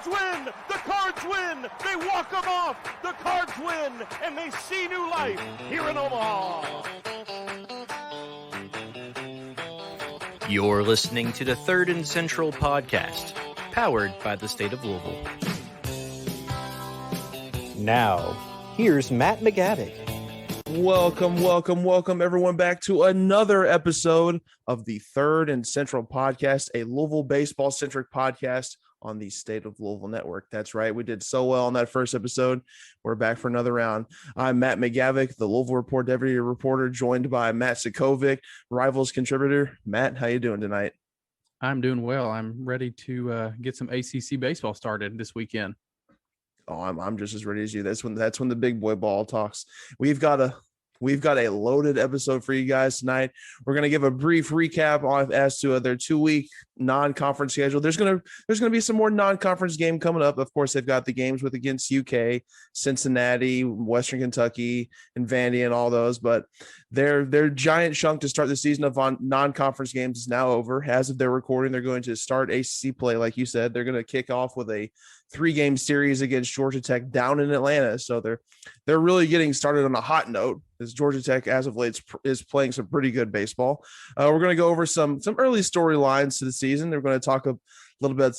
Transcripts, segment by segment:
Cards win! The Cards win! They walk them off! The Cards win! And they see new life here in Omaha! You're listening to the Third and Central podcast, powered by the state of Louisville. Now, here's Matt McGavic. Welcome everyone back to another episode of the Third and Central podcast, a Louisville baseball centric podcast on the State of Louisville network. That's right. We did so well on that first episode. We're back for another round. I'm Matt McGavic, the Louisville Report deputy reporter, joined by Matt Sefcovic, Rivals contributor. Matt, how you doing tonight? I'm doing well. I'm ready to get some ACC baseball started this weekend. Oh, I'm just as ready as you. That's when the big boy ball talks. We've got a loaded episode for you guys tonight. We're going to give a brief recap on as to their 2-week non-conference schedule. There's going to be some more non-conference game coming up. Of course, they've got the games against UK, Cincinnati, Western Kentucky, and Vandy, and all those. But their giant chunk to start the season of non-conference games is now over. As of their recording, they're going to start ACC play, like you said. They're going to kick off with a 3-game series against Georgia Tech down in Atlanta. So they're really getting started on a hot note, as Georgia Tech, as of late, is playing some pretty good baseball. We're going to go over some early storylines to the season. We're going to talk a little bit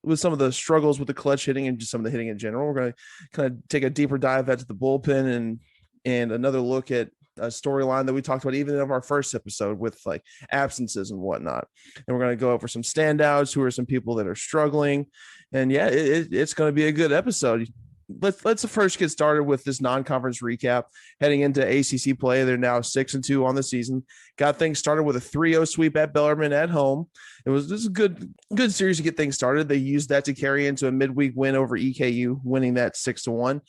with some of the struggles with the clutch hitting and just some of the hitting in general. We're going to kind of take a deeper dive into the bullpen and another look at a storyline that we talked about even in our first episode with like absences and whatnot. And we're going to go over some standouts, who are some people that are struggling. And yeah, it's going to be a good episode. Let's first get started with this non-conference recap. Heading into ACC play, they're now 6-2 on the season. Got things started with a 3-0 sweep at Bellarmine at home. This is a good series to get things started. They used that to carry into a midweek win over EKU, winning that 6-1.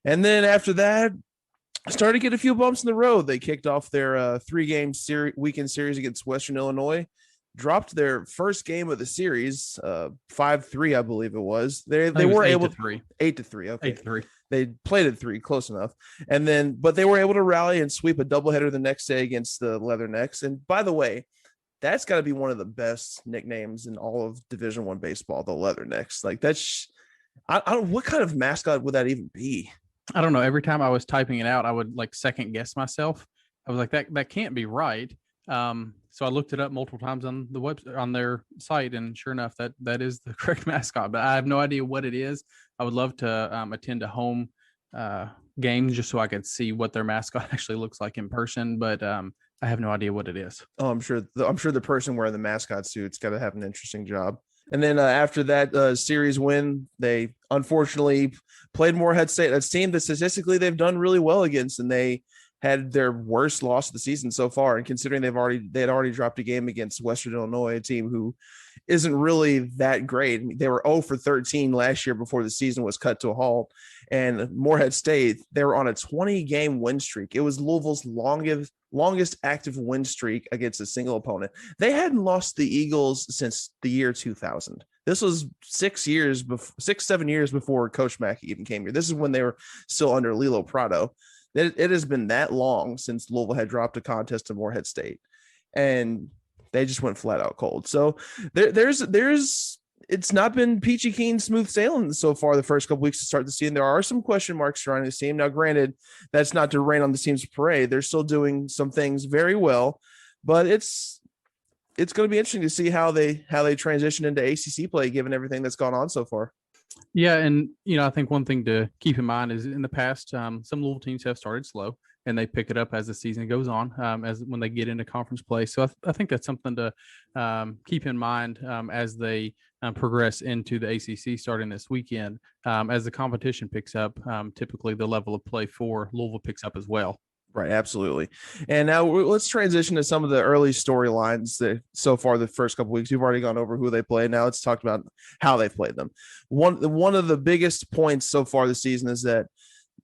And then after that, started to get a few bumps in the road. They kicked off their 3-game weekend series against Western Illinois. Dropped their first game of the series, 5-3, I believe it was. They were able to 8-3. Okay, 8-3. They played at 3, close enough. But they were able to rally and sweep a doubleheader the next day against the Leathernecks. And by the way, that's got to be one of the best nicknames in all of Division I baseball, the Leathernecks. Like I don't. What kind of mascot would that even be? I don't know. Every time I was typing it out, I would like second guess myself. I was like, that can't be right. So I looked it up multiple times on the on their site, and sure enough, that is the correct mascot. But I have no idea what it is. I would love to attend a home game just so I could see what their mascot actually looks like in person. But I have no idea what it is. Oh, I'm sure the person wearing the mascot suit's got to have an interesting job. And then after that series win, they unfortunately played Morehead State, a team that statistically they've done really well against, and they had their worst loss of the season so far. And considering they had already dropped a game against Western Illinois, a team who isn't really that great. They were 0 for 13 last year before the season was cut to a halt. And Morehead State, they were on a 20-game win streak. It was Louisville's longest active win streak against a single opponent. They hadn't lost the Eagles since the year 2000. This was 7 years before Coach Mackey even came here. This is when they were still under Lilo Prado. It has been that long since Louisville had dropped a contest to Morehead State, and they just went flat out cold. So it's not been peachy keen, smooth sailing so far the first couple weeks to start the season. There are some question marks surrounding the team. Now, granted, that's not to rain on the team's parade. They're still doing some things very well, but it's going to be interesting to see how they transition into ACC play, given everything that's gone on so far. Yeah, and I think one thing to keep in mind is in the past, some Louisville teams have started slow, and they pick it up as the season goes on, as when they get into conference play. So I think that's something to keep in mind as they progress into the ACC starting this weekend. As the competition picks up, typically the level of play for Louisville picks up as well. Right, absolutely. And now let's transition to some of the early storylines that so far the first couple weeks. We've already gone over who they played. Now let's talk about how they've played them. One of the biggest points so far this season is that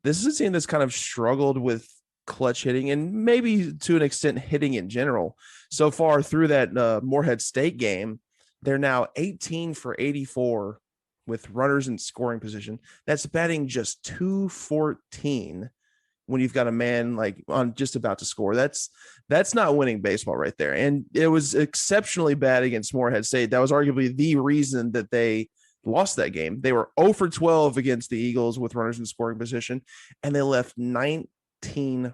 this is a team that's kind of struggled with clutch hitting and maybe to an extent hitting in general. So far through that Morehead State game, they're now 18 for 84 with runners in scoring position. That's batting just .214. When you've got a man like on just about to score. That's not winning baseball right there. And it was exceptionally bad against Morehead State. That was arguably the reason that they lost that game. They were 0 for 12 against the Eagles with runners in scoring position, and they left 19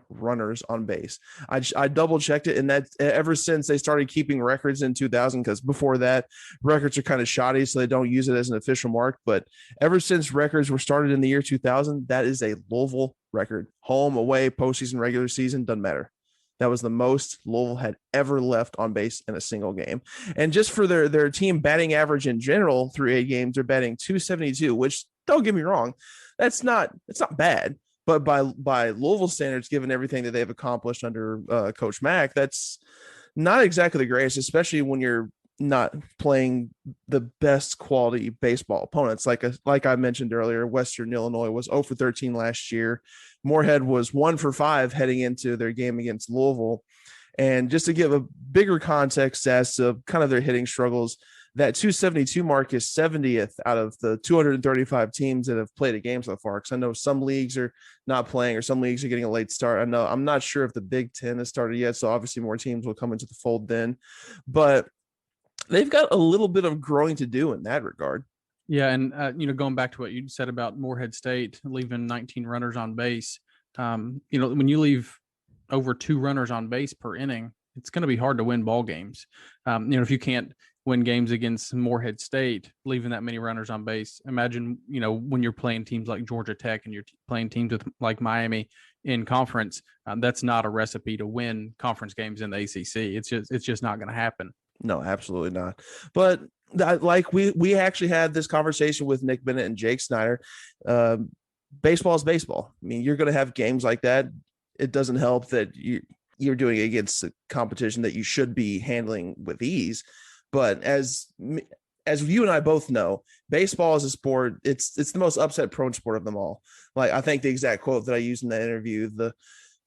runners on base. I double checked it, and that ever since they started keeping records in 2000, because before that records are kind of shoddy, so they don't use it as an official mark. But ever since records were started in the year 2000, that is a Louisville record. Home, away, postseason, regular season, doesn't matter. That was the most Louisville had ever left on base in a single game. And just for their team batting average in general through 8 games, they're batting .272, which, don't get me wrong, it's not bad. But by Louisville standards, given everything that they've accomplished under Coach Mack, that's not exactly the greatest, especially when you're not playing the best quality baseball opponents. Like I mentioned earlier, Western Illinois was 0 for 13 last year. Moorhead was 1 for 5 heading into their game against Louisville. And just to give a bigger context as to kind of their hitting struggles, that 272 mark is 70th out of the 235 teams that have played a game so far. Because I know some leagues are not playing, or some leagues are getting a late start. I know I'm not sure if the Big Ten has started yet, so obviously more teams will come into the fold then. But they've got a little bit of growing to do in that regard. Yeah, and going back to what you said about Moorhead State leaving 19 runners on base, when you leave over 2 runners on base per inning, it's going to be hard to win ball games. If you can't win games against Moorhead State, leaving that many runners on base, imagine when you're playing teams like Georgia Tech and you're playing teams with like Miami in conference. That's not a recipe to win conference games in the ACC. It's just not going to happen. No, absolutely not. But we actually had this conversation with Nick Bennett and Jake Snider. Baseball is baseball. I mean, you're going to have games like that. It doesn't help that you're doing it against a competition that you should be handling with ease. But as you and I both know, baseball is a sport. It's the most upset prone sport of them all. Like, I think the exact quote that I used in that interview, the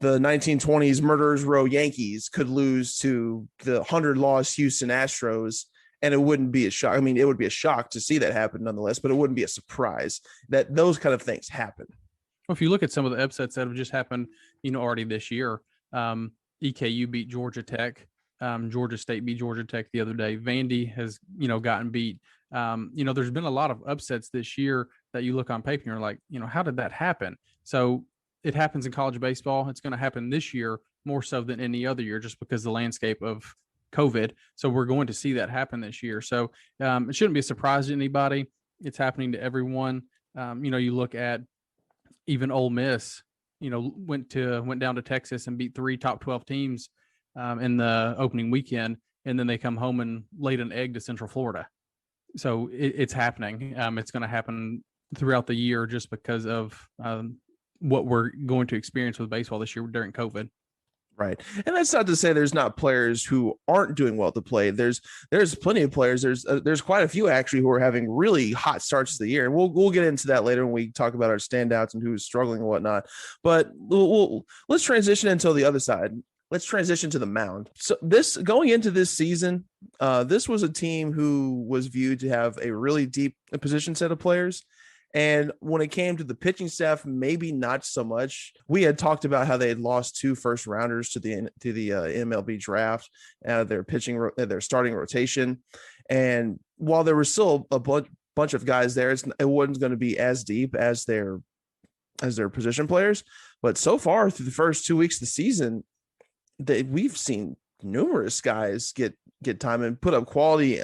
1920s Murderers Row Yankees could lose to the 100-loss Houston Astros, and it wouldn't be a shock. I mean, it would be a shock to see that happen nonetheless, but it wouldn't be a surprise that those kind of things happen. Well, if you look at some of the upsets that have just happened, already this year, EKU beat Georgia Tech. Georgia State beat Georgia Tech the other day. Vandy has, gotten beat. There's been a lot of upsets this year that you look on paper and you're like, how did that happen? So it happens in college baseball. It's going to happen this year more so than any other year, just because the landscape of COVID. So we're going to see that happen this year. So it shouldn't be a surprise to anybody. It's happening to everyone. You look at even Ole Miss, went down to Texas and beat 3 top 12 teams in the opening weekend, and then they come home and laid an egg to Central Florida. So it's happening. It's going to happen throughout the year just because of what we're going to experience with baseball this year during COVID. Right. And that's not to say there's not players who aren't doing well to play. There's plenty of players. There's quite a few actually who are having really hot starts to the year. And we'll get into that later when we talk about our standouts and who's struggling and whatnot. But let's transition into the other side. Let's transition to the mound. So going into this season, this was a team who was viewed to have a really deep position set of players. And when it came to the pitching staff, maybe not so much. We had talked about how they had lost 2 first rounders to the MLB draft out of their starting rotation. And while there was still a bunch of guys there, it wasn't going to be as deep as their position players. But so far through the first 2 weeks of the season, we've seen numerous guys get time and put up quality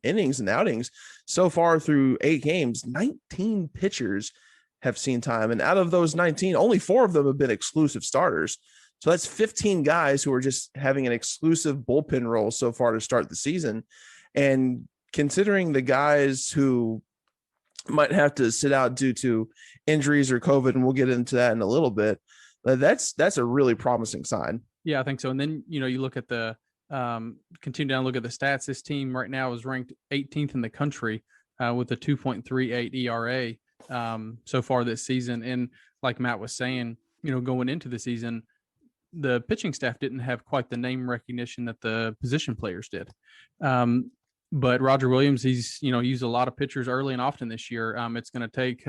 innings and outings. So far through 8 games, 19 pitchers have seen time. And out of those 19, only 4 of them have been exclusive starters. So that's 15 guys who are just having an exclusive bullpen role so far to start the season. And considering the guys who might have to sit out due to injuries or COVID, and we'll get into that in a little bit, that's a really promising sign. Yeah, I think so. And then, you look at continue down, look at the stats. This team right now is ranked 18th in the country with a 2.38 ERA so far this season. And like Matt was saying, going into the season, the pitching staff didn't have quite the name recognition that the position players did. But Roger Williams, he's, used a lot of pitchers early and often this year. It's going to take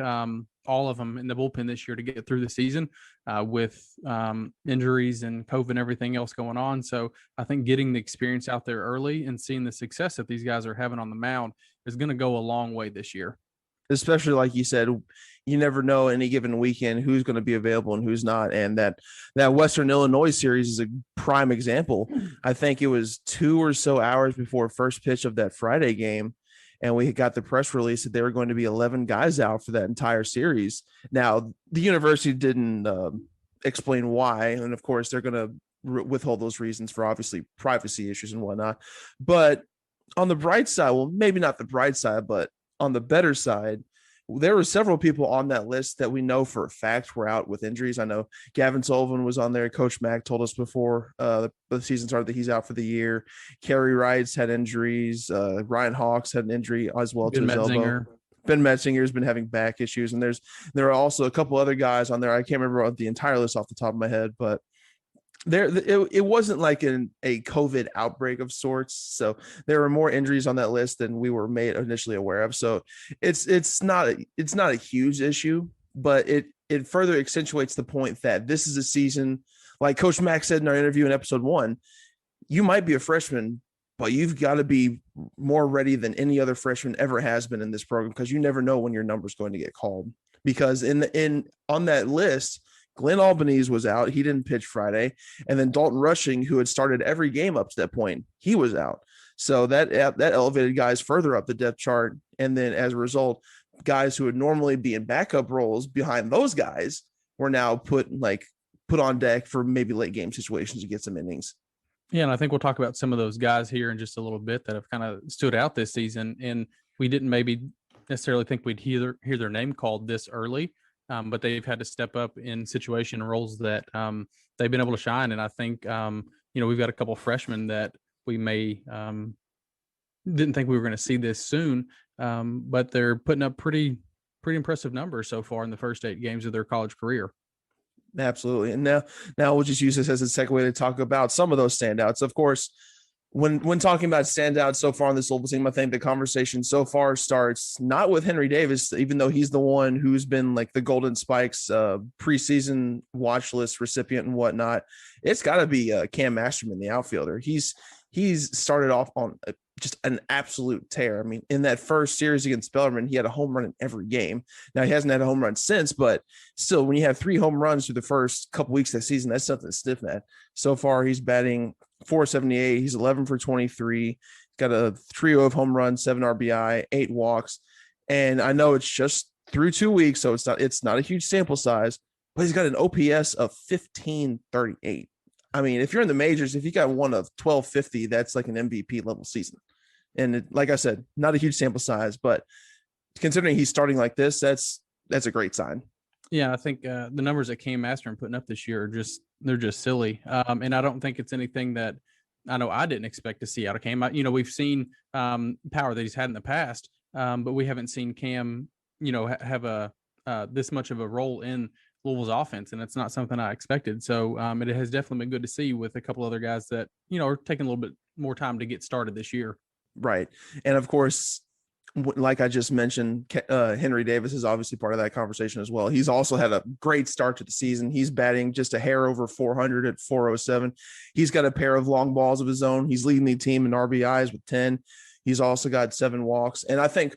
all of them in the bullpen this year to get through the season with injuries and COVID and everything else going on. So I think getting the experience out there early and seeing the success that these guys are having on the mound is going to go a long way this year. especially like you said, you never know any given weekend who's going to be available and who's not. And that Western Illinois series is a prime example. I think it was 2 or so hours before first pitch of that Friday game, and we got the press release that there were going to be 11 guys out for that entire series. Now, the university didn't explain why, and of course, they're going to withhold those reasons for obviously privacy issues and whatnot. But on the bright side, well, maybe not the bright side, but on the better side, there were several people on that list that we know for a fact were out with injuries. I know Gavin Sullivan was on there. Coach Mack told us before the season started that he's out for the year. Kerry Wrights had injuries. Ryan Hawks had an injury as well to his elbow. Ben Metzinger's been having back issues, and there are also a couple other guys on there. I can't remember the entire list off the top of my head, but it wasn't like a COVID outbreak of sorts. So there were more injuries on that list than we were made initially aware of. So it's not a huge issue, but it further accentuates the point that this is a season, like Coach Mack said in our interview in episode 1, you might be a freshman, but you've got to be more ready than any other freshman ever has been in this program, because you never know when your number is going to get called. Because on that list, Glenn Albanese was out. He didn't pitch Friday. And then Dalton Rushing, who had started every game up to that point, he was out. So that elevated guys further up the depth chart. And then as a result, guys who would normally be in backup roles behind those guys were now put on deck for maybe late game situations to get some innings. Yeah, and I think we'll talk about some of those guys here in just a little bit that have kind of stood out this season. And we didn't maybe necessarily think we'd hear their name called this early. But they've had to step up in situation roles that they've been able to shine. And I think, we've got a couple of freshmen that we may didn't think we were going to see this soon, but they're putting up pretty impressive numbers so far in the first 8 games of their college career. Absolutely. And now we'll just use this as a segue to talk about some of those standouts. Of course, when talking about standouts so far on this Louisville team, I think the conversation so far starts not with Henry Davis, even though he's the one who's been like the Golden Spikes preseason watch list recipient and whatnot. It's got to be Cam Masterman, the outfielder. He's started off on just an absolute tear. I mean, in that first series against Bellarmine, he had a home run in every game. Now, he hasn't had a home run since, but still, when you have 3 home runs through the first couple weeks of the season, that's something to sniff at. So far, he's batting .478. He's 11 for 23. Got a trio of home runs, 7 RBI, 8 walks. And I know it's just through 2 weeks, so it's not a huge sample size, but he's got an OPS of 1538. I mean, if you're in the majors, if you got one of 1250, that's like an MVP level season. And like I said, not a huge sample size, but considering he's starting like this, that's a great sign. Yeah, I think the numbers that Cam Masterman putting up this year are they're just silly. And I don't think it's anything that I know I didn't expect to see out of Cam. We've seen power that he's had in the past, but we haven't seen Cam, have this much of a role in Louisville's offense, and it's not something I expected. So it has definitely been good to see with a couple other guys that, are taking a little bit more time to get started this year. Right. And of course, like I just mentioned, Henry Davis is obviously part of that conversation as well. He's also had a great start to the season. He's batting just a hair over 400 at 407. He's got a pair of long balls of his own. He's leading the team in RBIs with 10. He's also got 7 walks. And I think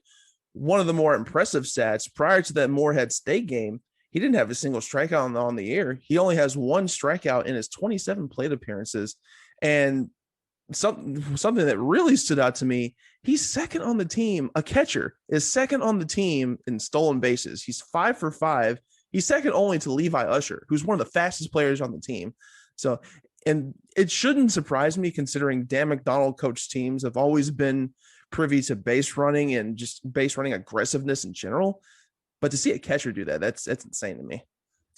one of the more impressive stats prior to that Morehead State game, he didn't have a single strikeout on the year. He only has 1 strikeout in his 27 plate appearances. And something that really stood out to me, he's second on the team. A catcher is second on the team in stolen bases. He's 5 for 5. He's second only to Levi Usher, who's one of the fastest players on the team. So, and it shouldn't surprise me considering Dan McDonald coached teams have always been privy to base running and just base running aggressiveness in general. But to see a catcher do that, that's insane to me.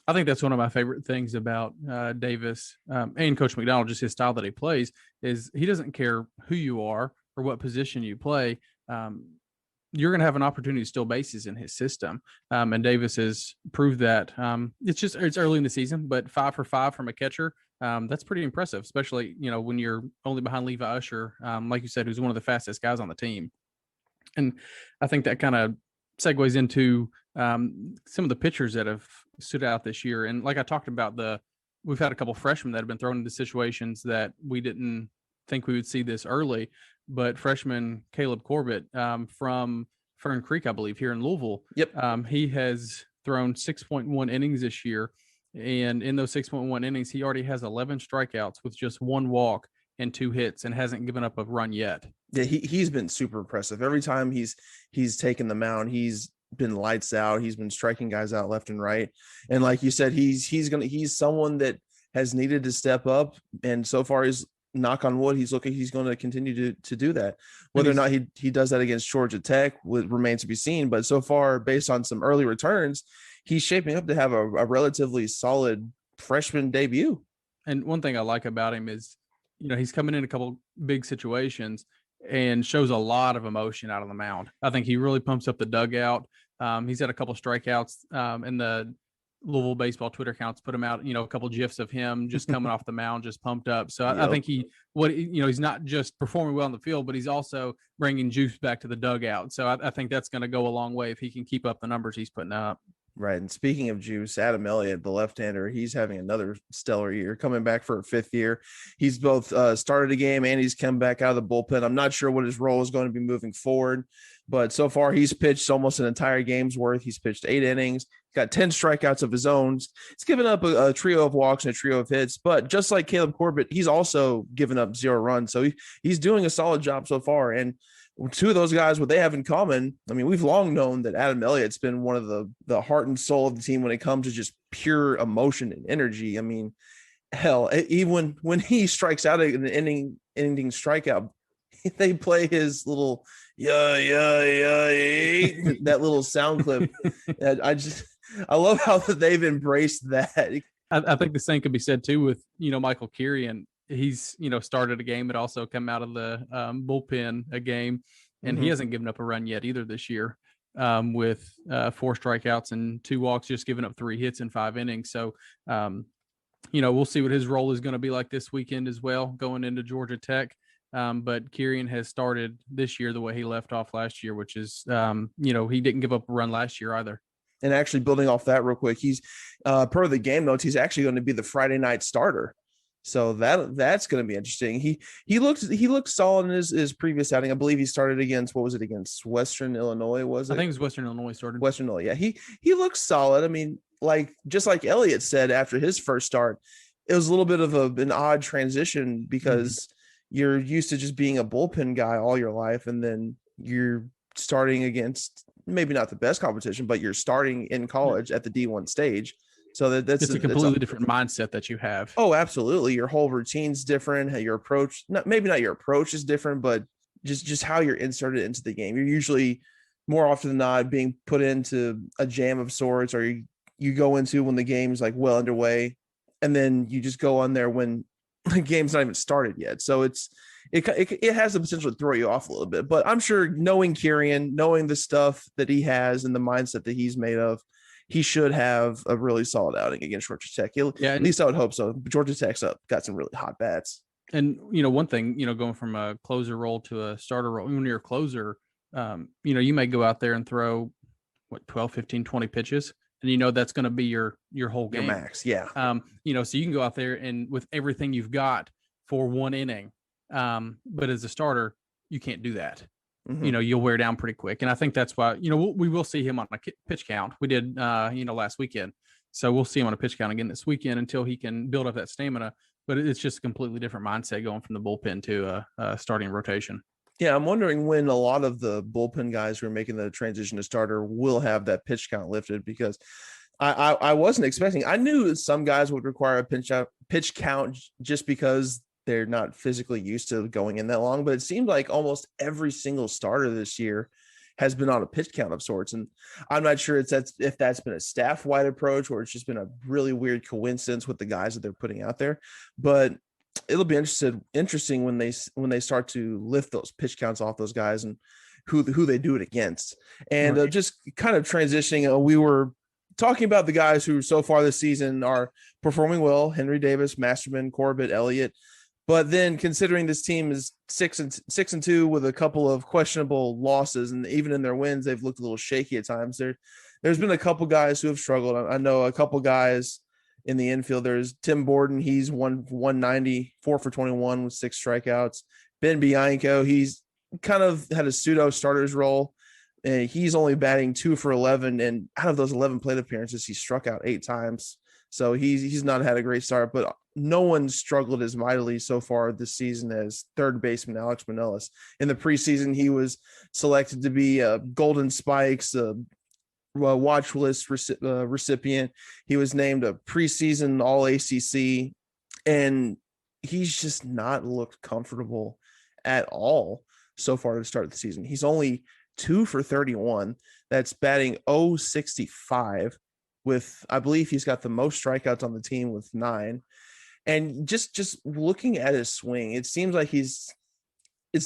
I think that's one of my favorite things about Davis and Coach McDonald, just his style that he plays, is he doesn't care who you are or what position you play. You're going to have an opportunity to steal bases in his system. And Davis has proved that. It's early in the season, but 5 for 5 from a catcher, that's pretty impressive, especially, when you're only behind Levi Usher, like you said, who's one of the fastest guys on the team. And I think that kind of segues into some of the pitchers that have stood out this year. And like I talked about, we've had a couple freshmen that have been thrown into situations that we didn't think we would see this early, but freshman Caleb Corbett from Fern Creek, I believe, here in Louisville. Yep. He has thrown 6.1 innings this year. And in those 6.1 innings, he already has 11 strikeouts with just 1 walk and 2 hits and hasn't given up a run yet. Yeah, he's been super impressive. Every time he's taken the mound, he's been lights out. He's been striking guys out left and right. And like you said, he's someone that has needed to step up. And so far, he's, knock on wood, he's going to continue to do that. Whether or not he does that against Georgia Tech remains to be seen. But so far, based on some early returns, he's shaping up to have a relatively solid freshman debut. And one thing I like about him is, he's coming in a couple big situations and shows a lot of emotion out on the mound. I think he really pumps up the dugout. He's had a couple of strikeouts, and the Louisville baseball Twitter accounts put him out, a couple of GIFs of him just coming off the mound, just pumped up. So I think he's not just performing well on the field, but he's also bringing juice back to the dugout. So I think that's going to go a long way if he can keep up the numbers he's putting up. Right. And speaking of juice, Adam Elliott, the left-hander, he's having another stellar year, coming back for a 5th year. He's both started a game and he's come back out of the bullpen. I'm not sure what his role is going to be moving forward, but so far he's pitched almost an entire game's worth. He's pitched 8 innings, got 10 strikeouts of his own. He's given up a trio of walks and a trio of hits, but just like Caleb Corbett, he's also given up 0 runs. So he's doing a solid job so far. And 2 of those guys, what they have in common, I mean, we've long known that Adam Elliott's been one of the heart and soul of the team when it comes to just pure emotion and energy. I mean, hell, even when he strikes out an ending strikeout, they play his little that little sound clip. I love how they've embraced that. I think the same could be said too with Michael Kirian. He's started a game, but also come out of the bullpen a game, and he hasn't given up a run yet either this year, with 4 strikeouts and 2 walks, just giving up 3 hits in 5 innings. So we'll see what his role is going to be like this weekend as well, going into Georgia Tech. But Kirian has started this year the way he left off last year, which is he didn't give up a run last year either. And actually, building off that real quick, he's per the game notes, he's actually going to be the Friday night starter. So that's going to be interesting. He looked solid in his previous outing. I believe he started against Western Illinois, was it? I think it was Western Illinois started. Western Illinois, yeah. He looks solid. I mean, just like Elliott said after his first start, it was a little bit of an odd transition because you're used to just being a bullpen guy all your life, and then you're starting against maybe not the best competition, but you're starting in college at the D1 stage. So that's a completely different mindset that you have. Oh, absolutely. Your whole routine's different. Your approach, maybe not your approach is different, but just how you're inserted into the game. You're usually more often than not being put into a jam of sorts, or you go into when the game's like well underway, and then you just go on there when the game's not even started yet. So it has the potential to throw you off a little bit. But I'm sure knowing Kirian, knowing the stuff that he has and the mindset that he's made of, he should have a really solid outing against Georgia Tech. At least I would hope so. Georgia Tech's got some really hot bats. And, one thing, going from a closer role to a starter role, when you're a closer, you may go out there and throw 12, 15, 20 pitches. And, that's going to be your whole game. Your max. Yeah. So you can go out there and with everything you've got for 1 inning. But as a starter, you can't do that. You'll wear down pretty quick. And I think that's why, we will see him on a pitch count. We did, last weekend. So we'll see him on a pitch count again this weekend until he can build up that stamina. But it's just a completely different mindset going from the bullpen to a starting rotation. Yeah, I'm wondering when a lot of the bullpen guys who are making the transition to starter will have that pitch count lifted, because I wasn't expecting. I knew some guys would require a pitch count just because they're not physically used to going in that long, but it seemed like almost every single starter this year has been on a pitch count of sorts. And I'm not sure if that's been a staff-wide approach or it's just been a really weird coincidence with the guys that they're putting out there. But it'll be interesting when they start to lift those pitch counts off those guys and who they do it against. And just kind of transitioning, we were talking about the guys who so far this season are performing well: Henry Davis, Masterman, Corbett, Elliott. But then considering this team is 6-2 with a couple of questionable losses, and even in their wins, they've looked a little shaky at times. There's been a couple guys who have struggled. I know a couple guys in the infield. There's Tim Borden. He's 190, 4 for 21 with 6 strikeouts. Ben Bianco, he's kind of had a pseudo starter's role. and he's only batting 2 for 11. And out of those 11 plate appearances, he struck out 8 times. So he's not had a great start, but no one struggled as mightily so far this season as third baseman Alex Manellis. In the preseason, he was selected to be a Golden Spikes watch list recipient. He was named a preseason All ACC, and he's just not looked comfortable at all so far to start the season. He's only 2 for 31. That's batting .065 with, I believe he's got the most strikeouts on the team with 9. And just looking at his swing, it seems like it's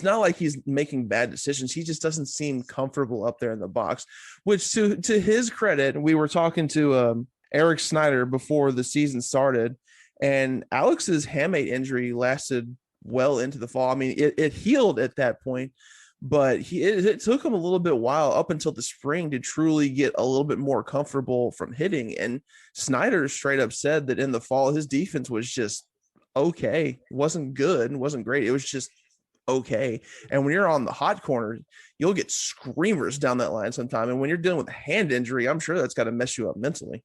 not like he's making bad decisions. He just doesn't seem comfortable up there in the box, which to his credit, we were talking to Eric Snyder before the season started, and Alex's hamate injury lasted well into the fall. I mean, it healed at that point, but it took him a little bit while up until the spring to truly get a little bit more comfortable from hitting. And Snyder straight up said that in the fall, his defense was just okay. It wasn't good. It wasn't great. It was just okay. And when you're on the hot corner, you'll get screamers down that line sometime. And when you're dealing with a hand injury, I'm sure that's got to mess you up mentally.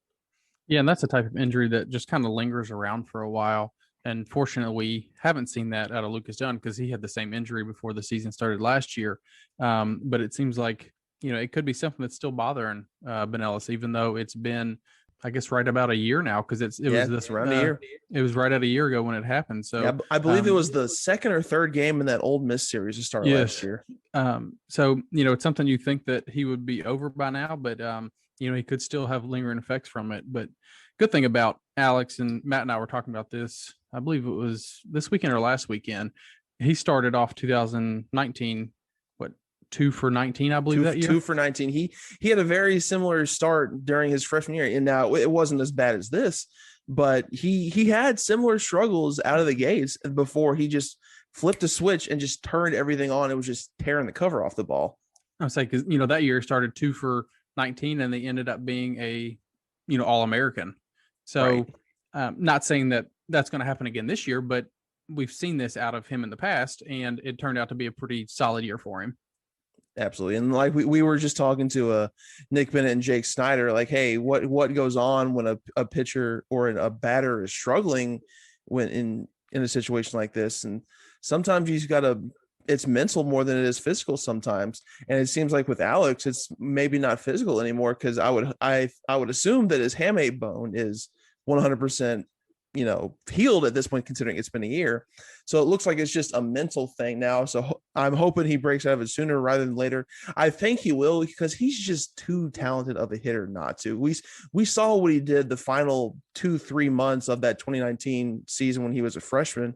Yeah, and that's a type of injury that just kind of lingers around for a while. And fortunately, we haven't seen that out of Lucas Dunn because he had the same injury before the season started last year. But it seems like, it could be something that's still bothering Benellis, even though it's been, I guess, right about a year now, because it was around a year. It was right at a year ago when it happened. So yeah, I believe it was the second or third game in that Ole Miss series to start last year. So it's something you think that he would be over by now, but he could still have lingering effects from it. But good thing about Alex, and Matt and I were talking about this, I believe it was this weekend or last weekend. He started off 2019, 2 for 19, I believe that year. 2 for 19. He had a very similar start during his freshman year, and now it wasn't as bad as this, but he had similar struggles out of the gates before he just flipped a switch and just turned everything on. It was just tearing the cover off the ball. I was like, because that year started 2 for 19, and they ended up being a All-American. So, right. Not saying that that's going to happen again this year, but we've seen this out of him in the past, and it turned out to be a pretty solid year for him. Absolutely. And like we were just talking to Nick Bennett and Jake Snider, like, hey, what goes on when a pitcher or a batter is struggling when in a situation like this? And sometimes you've got it's mental more than it is physical sometimes. And it seems like with Alex, it's maybe not physical anymore, because I would assume that his hamate bone is 100% healed at this point, considering it's been a year. So it looks like it's just a mental thing now. So I'm hoping he breaks out of it sooner rather than later. I think he will, because he's just too talented of a hitter not to. We saw what he did the final 2-3 months of that 2019 season when he was a freshman.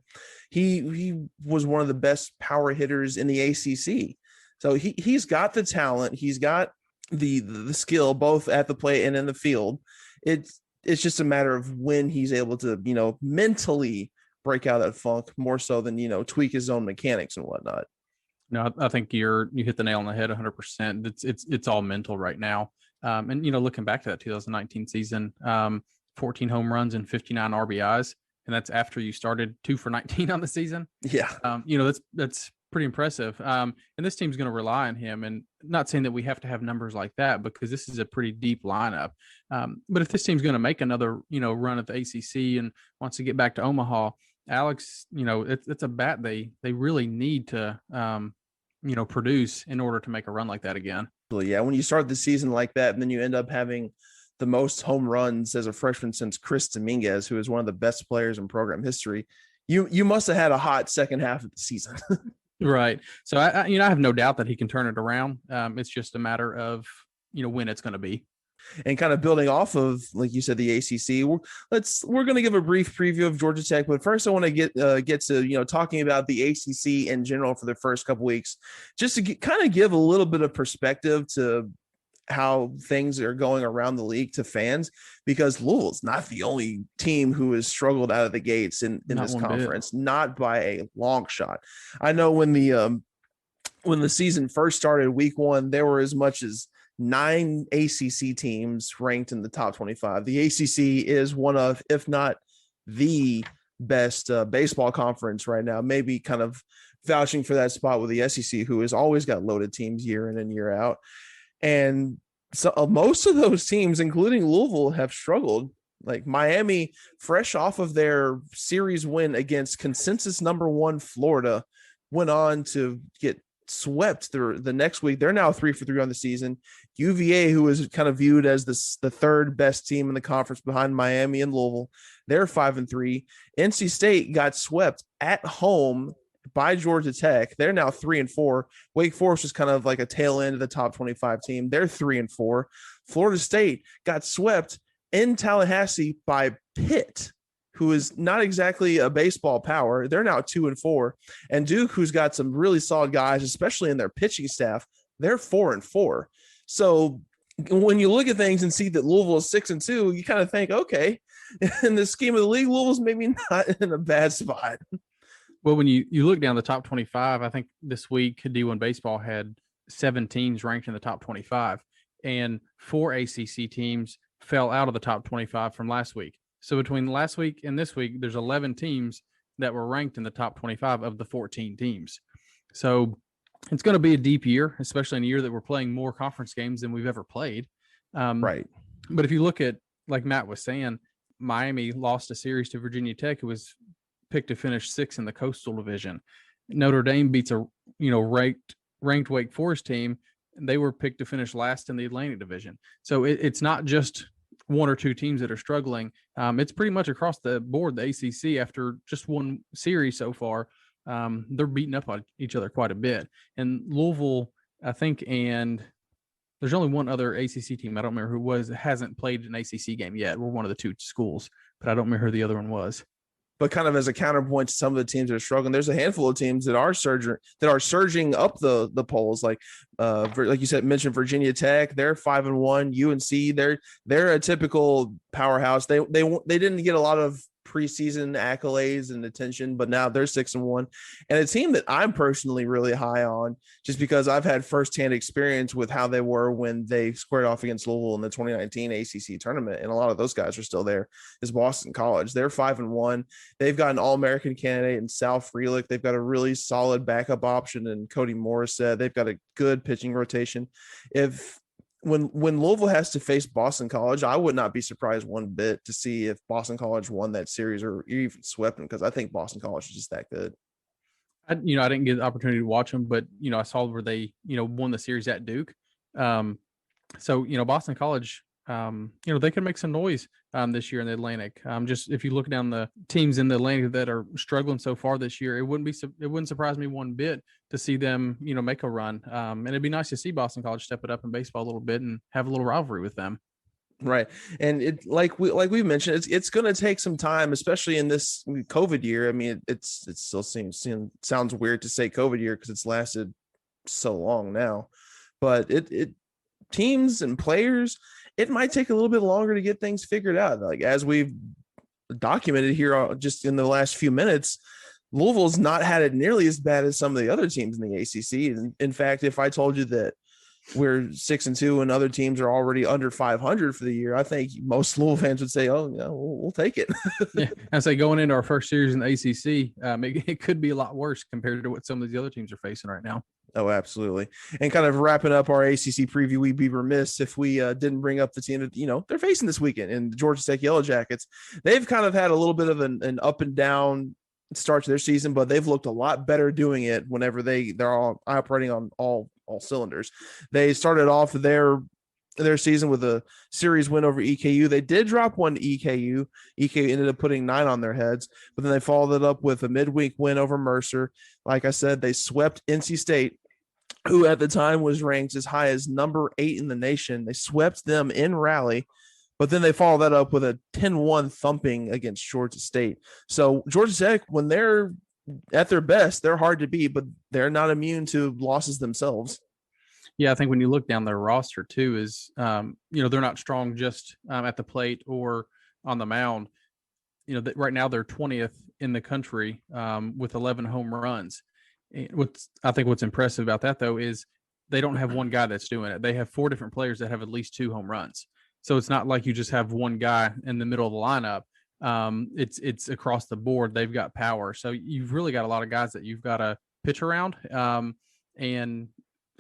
He was one of the best power hitters in the ACC. So he's got the talent. He's got the skill both at the plate and in the field. It's just a matter of when he's able to, mentally break out of that funk more so than, tweak his own mechanics and whatnot. No, I think you hit the nail on the head 100%. It's all mental right now. And, looking back to that 2019 season, 14 home runs and 59 RBIs. And that's after you started 2 for 19 on the season. Yeah. That's pretty impressive. And this team's going to rely on him, and not saying that we have to have numbers like that, because this is a pretty deep lineup. But if this team's going to make another, run at the ACC and wants to get back to Omaha, Alex, it's a bat they really need to, produce in order to make a run like that again. Well, yeah. When you start the season like that, and then you end up having the most home runs as a freshman since Chris Dominguez, who is one of the best players in program history, you must have had a hot second half of the season. Right. So I have no doubt that he can turn it around. It's just a matter of, when it's going to be. And kind of building off of, like you said, the ACC, we're going to give a brief preview of Georgia Tech. But first, I want to get to, talking about the ACC in general for the first couple weeks, just to kind of give a little bit of perspective to how things are going around the league to fans, because Louisville's not the only team who has struggled out of the gates in this conference, not by a long shot. I know when the season first started, week 1, there were as much as 9 ACC teams ranked in the top 25. The ACC is one of, if not the best baseball conference right now, maybe kind of vouching for that spot with the SEC, who has always got loaded teams year in and year out. And so most of those teams, including Louisville, have struggled. Like Miami, fresh off of their series win against consensus number 1 Florida, went on to get swept the next week. They're now 3-for-3 on the season. UVA, who is kind of viewed as the third best team in the conference behind Miami and Louisville, they're 5-3. NC State got swept at home by Georgia Tech. They're now 3-4. Wake Forest is kind of like a tail end of the top 25 team. They're 3-4. Florida State got swept in Tallahassee by Pitt, who is not exactly a baseball power. They're now 2-4. And Duke, who's got some really solid guys, especially in their pitching staff, they're 4-4. So when you look at things and see that Louisville is 6-2, you kind of think, okay, in the scheme of the league, Louisville's maybe not in a bad spot. Well, when you look down the top 25, I think this week D1 Baseball had 7 teams ranked in the top 25, and 4 ACC teams fell out of the top 25 from last week. So between last week and this week, there's 11 teams that were ranked in the top 25 of the 14 teams. So it's going to be a deep year, especially in a year that we're playing more conference games than we've ever played. Right. But if you look at, like Matt was saying, Miami lost a series to Virginia Tech, who was picked to finish 6th in the Coastal Division. Notre Dame beats a ranked Wake Forest team, and they were picked to finish last in the Atlantic Division. So it's not just 1 or 2 teams that are struggling. It's pretty much across the board. The ACC, after just one series so far, they're beating up on each other quite a bit. And Louisville, I think, and there's only one other ACC team, I don't remember who it was, that hasn't played an ACC game yet. We're one of the 2 schools, but I don't remember who the other one was. But kind of as a counterpoint to some of the teams that are struggling, there's a handful of teams that are surging up the polls. Like you said, mentioned Virginia Tech, they're 5-1. UNC, they're a typical powerhouse. They didn't get a lot of preseason accolades and attention, but now they're 6-1. And a team that I'm personally really high on, just because I've had firsthand experience with how they were when they squared off against Louisville in the 2019 ACC tournament, and a lot of those guys are still there, is Boston College. They're 5-1. They've got an All-American candidate in Sal Frelick. They've got a really solid backup option in Cody Morissette. They've got a good pitching rotation. When Louisville has to face Boston College, I would not be surprised one bit to see if Boston College won that series or even swept them, because I think Boston College is just that good. I didn't get the opportunity to watch them, but, I saw where they, won the series at Duke. So, Boston College, they could make some noise this year in the Atlantic. Just if you look down the teams in the Atlantic that are struggling so far this year, it wouldn't surprise me one bit to see them, make a run. And it'd be nice to see Boston College step it up in baseball a little bit and have a little rivalry with them. Right. And it, like we mentioned, it's going to take some time, especially in this COVID year. I mean, it still sounds weird to say COVID year because it's lasted so long now, but it teams and players, it might take a little bit longer to get things figured out. Like, as we've documented here just in the last few minutes, Louisville's not had it nearly as bad as some of the other teams in the ACC. And in fact, if I told you that we're 6-2 and other teams are already under 500 for the year, I think most Louisville fans would say, "Oh, yeah, we'll take it." Yeah, I say going into our first series in the ACC, it could be a lot worse compared to what some of these other teams are facing right now. Oh, absolutely. And kind of wrapping up our ACC preview, we'd be remiss if we didn't bring up the team that, they're facing this weekend in the Georgia Tech Yellow Jackets. They've kind of had a little bit of an up and down start to their season, but they've looked a lot better doing it whenever they're all operating on all cylinders. They started off their season with a series win over EKU. They did drop one to EKU. EKU ended up putting 9 on their heads, but then they followed it up with a midweek win over Mercer. Like I said, they swept NC State, who at the time was ranked as high as number 8 in the nation. They swept them in Raleigh, but then they followed that up with a 10-1 thumping against Georgia State. So Georgia Tech, when they're at their best, they're hard to beat, but they're not immune to losses themselves. Yeah, I think when you look down their roster too, is they're not strong just at the plate or on the mound. Right now they're 20th in the country with 11 home runs. What's impressive about that though is they don't have one guy that's doing it. They have 4 different players that have at least 2 home runs. So it's not like you just have one guy in the middle of the lineup. It's across the board. They've got power. So you've really got a lot of guys that you've got to pitch around and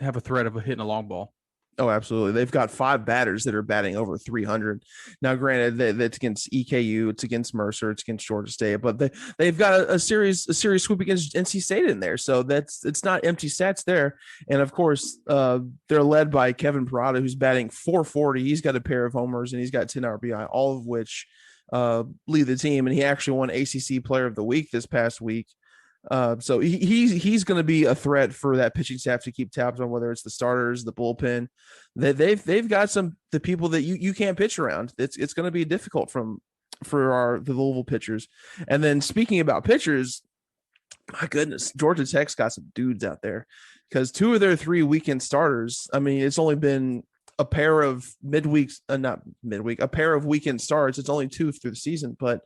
have a threat of hitting a long ball. Oh, absolutely. They've got 5 batters that are batting over 300. Now, granted, that's against EKU, it's against Mercer, it's against Georgia State, but they've got a series sweep against NC State in there. So it's not empty stats there. And of course, they're led by Kevin Parada, who's batting 440. He's got a pair of homers and he's got 10 RBI, all of which lead the team. And he actually won ACC Player of the Week this past week. So he's going to be a threat for that pitching staff to keep tabs on, whether it's the starters, the bullpen. They've got the people that you can't pitch around. It's going to be difficult for the Louisville pitchers. And then speaking about pitchers, my goodness, Georgia Tech's got some dudes out there, because 2 of their 3 weekend starters. I mean, it's only been a pair of a pair of weekend starts. It's only 2 through the season, but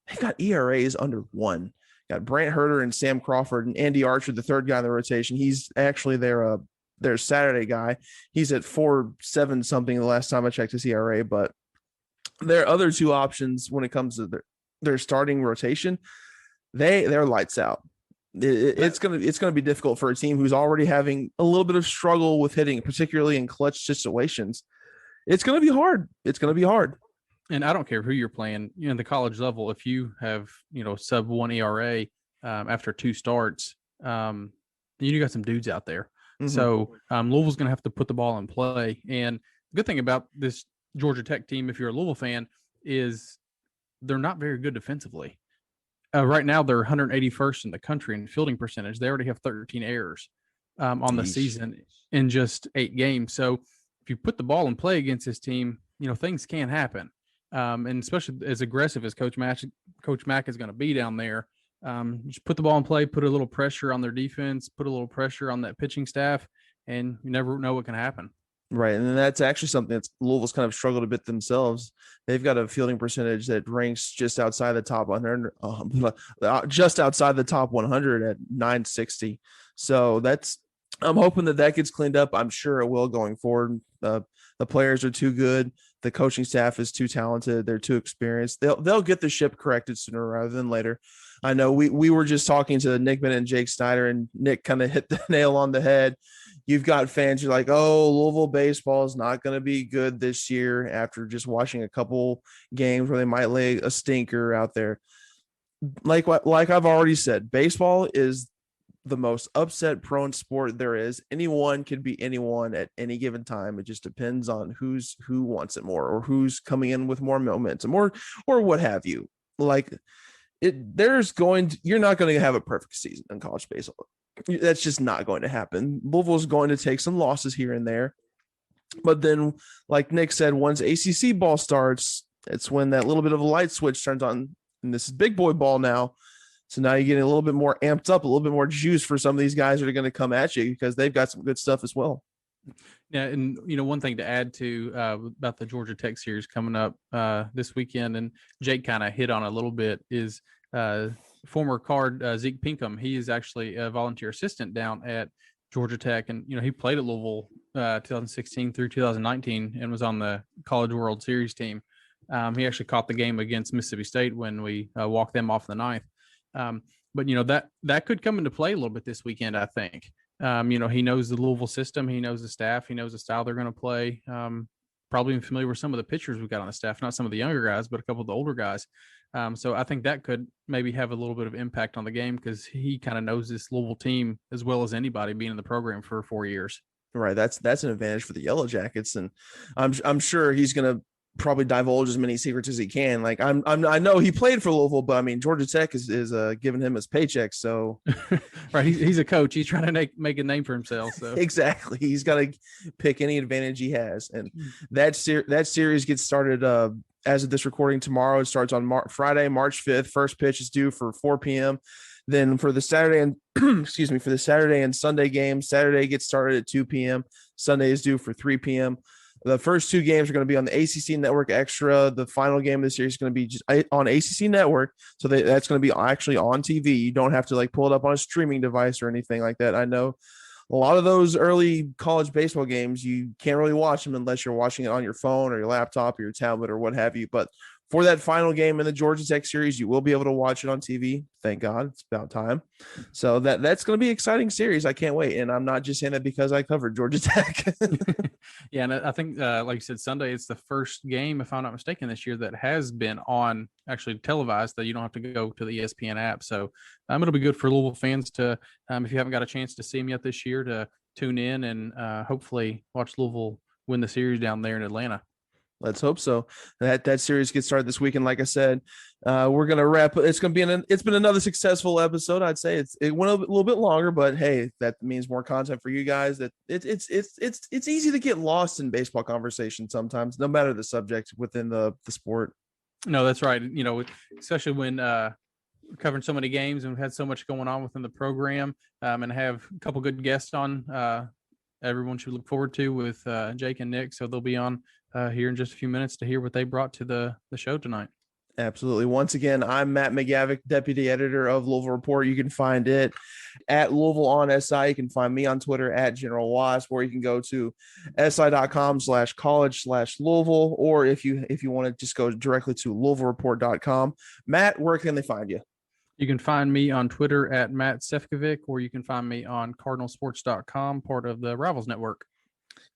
they got ERAs under 1. Got Brant Herter and Sam Crawford, and Andy Archer, the third guy in the rotation. He's actually their Saturday guy. He's at 4.7 something the last time I checked his ERA. But their other 2 options when it comes to their starting rotation, they're lights out. It's gonna be difficult for a team who's already having a little bit of struggle with hitting, particularly in clutch situations. It's gonna be hard. And I don't care who you're playing, the college level, if you have, sub 1 ERA after 2 starts, you got some dudes out there. Mm-hmm. So Louisville's going to have to put the ball in play. And the good thing about this Georgia Tech team, if you're a Louisville fan, is they're not very good defensively. Right now, they're 181st in the country in fielding percentage. They already have 13 errors on the season in just 8 games. So if you put the ball in play against this team, things can happen. And especially as aggressive as Coach Mack is going to be down there, just put the ball in play, put a little pressure on their defense, put a little pressure on that pitching staff, and you never know what can happen. Right, and that's actually something that Louisville's kind of struggled a bit themselves. They've got a fielding percentage that ranks just outside the top 100, just outside the top 100 at 960. So I'm hoping that gets cleaned up. I'm sure it will going forward. The players are too good. The coaching staff is too talented. They're too experienced. They'll get the ship corrected sooner rather than later. I know we were just talking to Nick Bennett and Jake Snider, and Nick kind of hit the nail on the head. You've got fans who are like, oh, Louisville baseball is not going to be good this year after just watching a couple games where they might lay a stinker out there. Like I've already said, baseball is the most upset prone sport there is. Anyone can be anyone at any given time. It just depends on who wants it more, or who's coming in with more momentum, or what have you. You're not going to have a perfect season in college baseball. That's just not going to happen. Louisville's going to take some losses here and there, but then, like Nick said, once ACC ball starts, it's when that little bit of a light switch turns on, and this is big boy ball now. So now you're getting a little bit more amped up, a little bit more juice for some of these guys that are going to come at you, because they've got some good stuff as well. Yeah, and one thing to add to about the Georgia Tech series coming up this weekend, and Jake kind of hit on a little bit, is former Card Zeke Pinkham. He is actually a volunteer assistant down at Georgia Tech, and he played at Louisville 2016 through 2019 and was on the College World Series team. He actually caught the game against Mississippi State when we walked them off the ninth. But that could come into play a little bit this weekend, I think. He knows the Louisville system, he knows the staff, he knows the style they're going to play. Probably familiar with some of the pitchers we've got on the staff, not some of the younger guys, but a couple of the older guys. So I think that could maybe have a little bit of impact on the game, because he kind of knows this Louisville team as well as anybody, being in the program for 4 years. Right. That's an advantage for the Yellow Jackets. And I'm sure he's going to probably divulge as many secrets as he can. Like I know he played for Louisville, but I mean, Georgia Tech is giving him his paycheck. So right. He's a coach. He's trying to make a name for himself. So exactly. He's got to pick any advantage he has. And that series gets started as of this recording tomorrow. It starts on Friday, March 5th. First pitch is due for 4 p.m. Then for the Saturday and for the Saturday and Sunday games, Saturday gets started at 2 p.m. Sunday is due for 3 p.m. The first 2 games are going to be on the ACC Network Extra. The final game of the series is going to be just on ACC Network. So that's going to be actually on TV. You don't have to pull it up on a streaming device or anything like that. I know a lot of those early college baseball games, you can't really watch them unless you're watching it on your phone or your laptop or your tablet or what have you. But for that final game in the Georgia Tech series. You will be able to watch it on TV. Thank God, it's about time. So that's going to be an exciting series. I can't wait. And I'm not just saying that because I covered Georgia Tech. Yeah, and I think, like you said, Sunday, it's the first game, if I'm not mistaken, this year that has been on actually televised, that you don't have to go to the ESPN app. So it'll be good for Louisville fans to, if you haven't got a chance to see them yet this year, to tune in and hopefully watch Louisville win the series down there in Atlanta. Let's hope so. That series gets started this weekend. Like I said, we're gonna wrap. It's gonna be it's been another successful episode. I'd say it went a little bit longer, but hey, that means more content for you guys. That it's easy to get lost in baseball conversation sometimes, no matter the subject within the sport. No, that's right. Especially when covering so many games and we've had so much going on within the program, and have a couple good guests on. Everyone should look forward to with Jake and Nick. So they'll be on here in just a few minutes to hear what they brought to the show tonight. Absolutely. Once again, I'm Matt McGavic, deputy editor of Louisville Report. You can find it at Louisville on SI. You can find me on Twitter at General Wasp, or you can go to si.com/college/Louisville, or if you want to just go directly to LouisvilleReport.com. Matt, where can they find you? You can find me on Twitter at Matt Sefcovic, or you can find me on cardinalsports.com, part of the Rivals Network.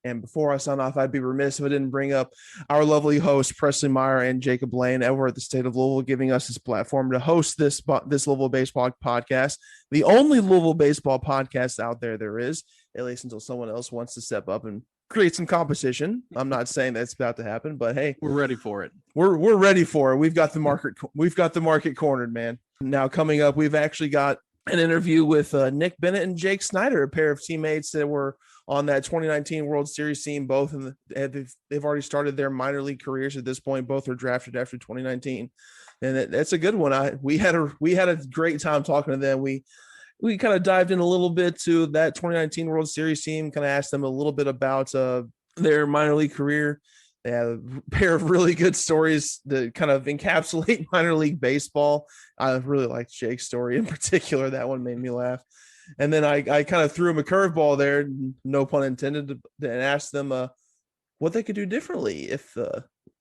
And before I sign off, I'd be remiss if I didn't bring up our lovely hosts, Presley Meyer and Jacob Lane, over at the State of Louisville, giving us this platform to host this Louisville baseball podcast, the only Louisville baseball podcast out there is, at least until someone else wants to step up and create some competition. I'm not saying that's about to happen, but hey, we're ready for it. We're ready for it. We've got the market cornered, man. Now coming up, we've actually got an interview with Nick Bennett and Jake Snider, a pair of teammates that were on that 2019 World Series team. Both they've already started their minor league careers at this point. Both were drafted after 2019, and that's a good one. We had a great time talking to them. We kind of dived in a little bit to that 2019 World Series team. Kind of asked them a little bit about their minor league career. They had a pair of really good stories that kind of encapsulate minor league baseball. I really liked Jake's story in particular. That one made me laugh. And then I kind of threw him a curveball there, no pun intended, and asked them what they could do differently if,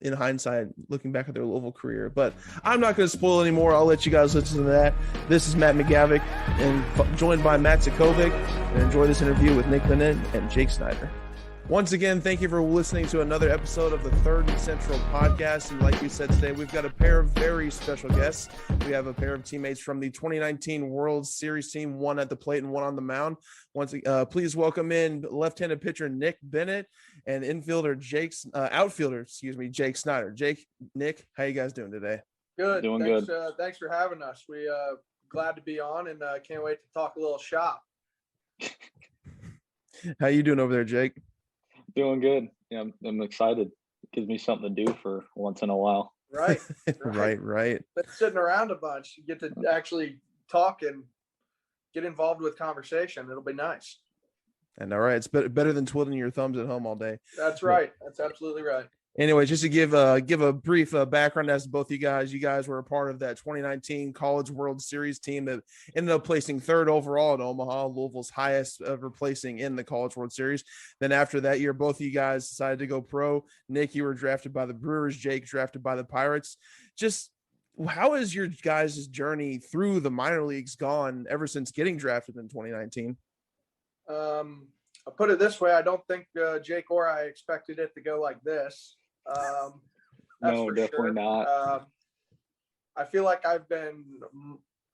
in hindsight, looking back at their Louisville career. But I'm not going to spoil anymore. I'll let you guys listen to that. This is Matt McGavic, and joined by Matt Sefcovic, and enjoy this interview with Nick Bennett and Jake Snider. Once again, thank you for listening to another episode of the Third and Central podcast. And like you said today, we've got a pair of very special guests. We have a pair of teammates from the 2019 World Series team, one at the plate and one on the mound. Please welcome in left-handed pitcher Nick Bennett and outfielder Jake Snider. Jake, Nick, how you guys doing today? Good. Doing good. Thanks for having us. We glad to be on, and can't wait to talk a little shop. How you doing over there, Jake? Doing good. Yeah, I'm excited. It gives me something to do for once in a while. Right. Right. But sitting around a bunch, you get to actually talk and get involved with conversation. It'll be nice. And all right, it's better than twiddling your thumbs at home all day. That's right. That's absolutely right. Anyway, just to give a brief background as to both you guys were a part of that 2019 College World Series team that ended up placing third overall in Omaha, Louisville's highest ever placing in the College World Series. Then after that year, both of you guys decided to go pro. Nick, you were drafted by the Brewers. Jake drafted by the Pirates. Just how has your guys' journey through the minor leagues gone ever since getting drafted in 2019? I'll put it this way. I don't think Jake or I expected it to go like this. No, definitely not. I feel like I've been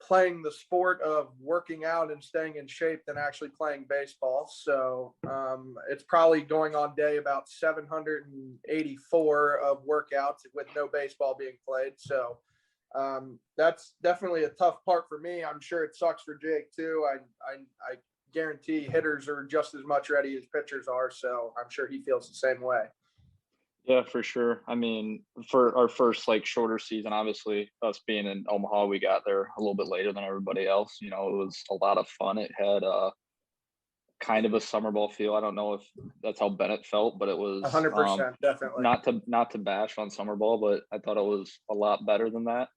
playing the sport of working out and staying in shape than actually playing baseball. So it's probably going on day about 784 of workouts with no baseball being played. So that's definitely a tough part for me. I'm sure it sucks for Jake too. I guarantee hitters are just as much ready as pitchers are. So I'm sure he feels the same way. Yeah, for sure. I mean, for our first shorter season, obviously us being in Omaha, we got there a little bit later than everybody else. You know, it was a lot of fun. It had kind of a summer ball feel. I don't know if that's how Bennett felt, but it was 100%, definitely. Not to bash on summer ball, but I thought it was a lot better than that.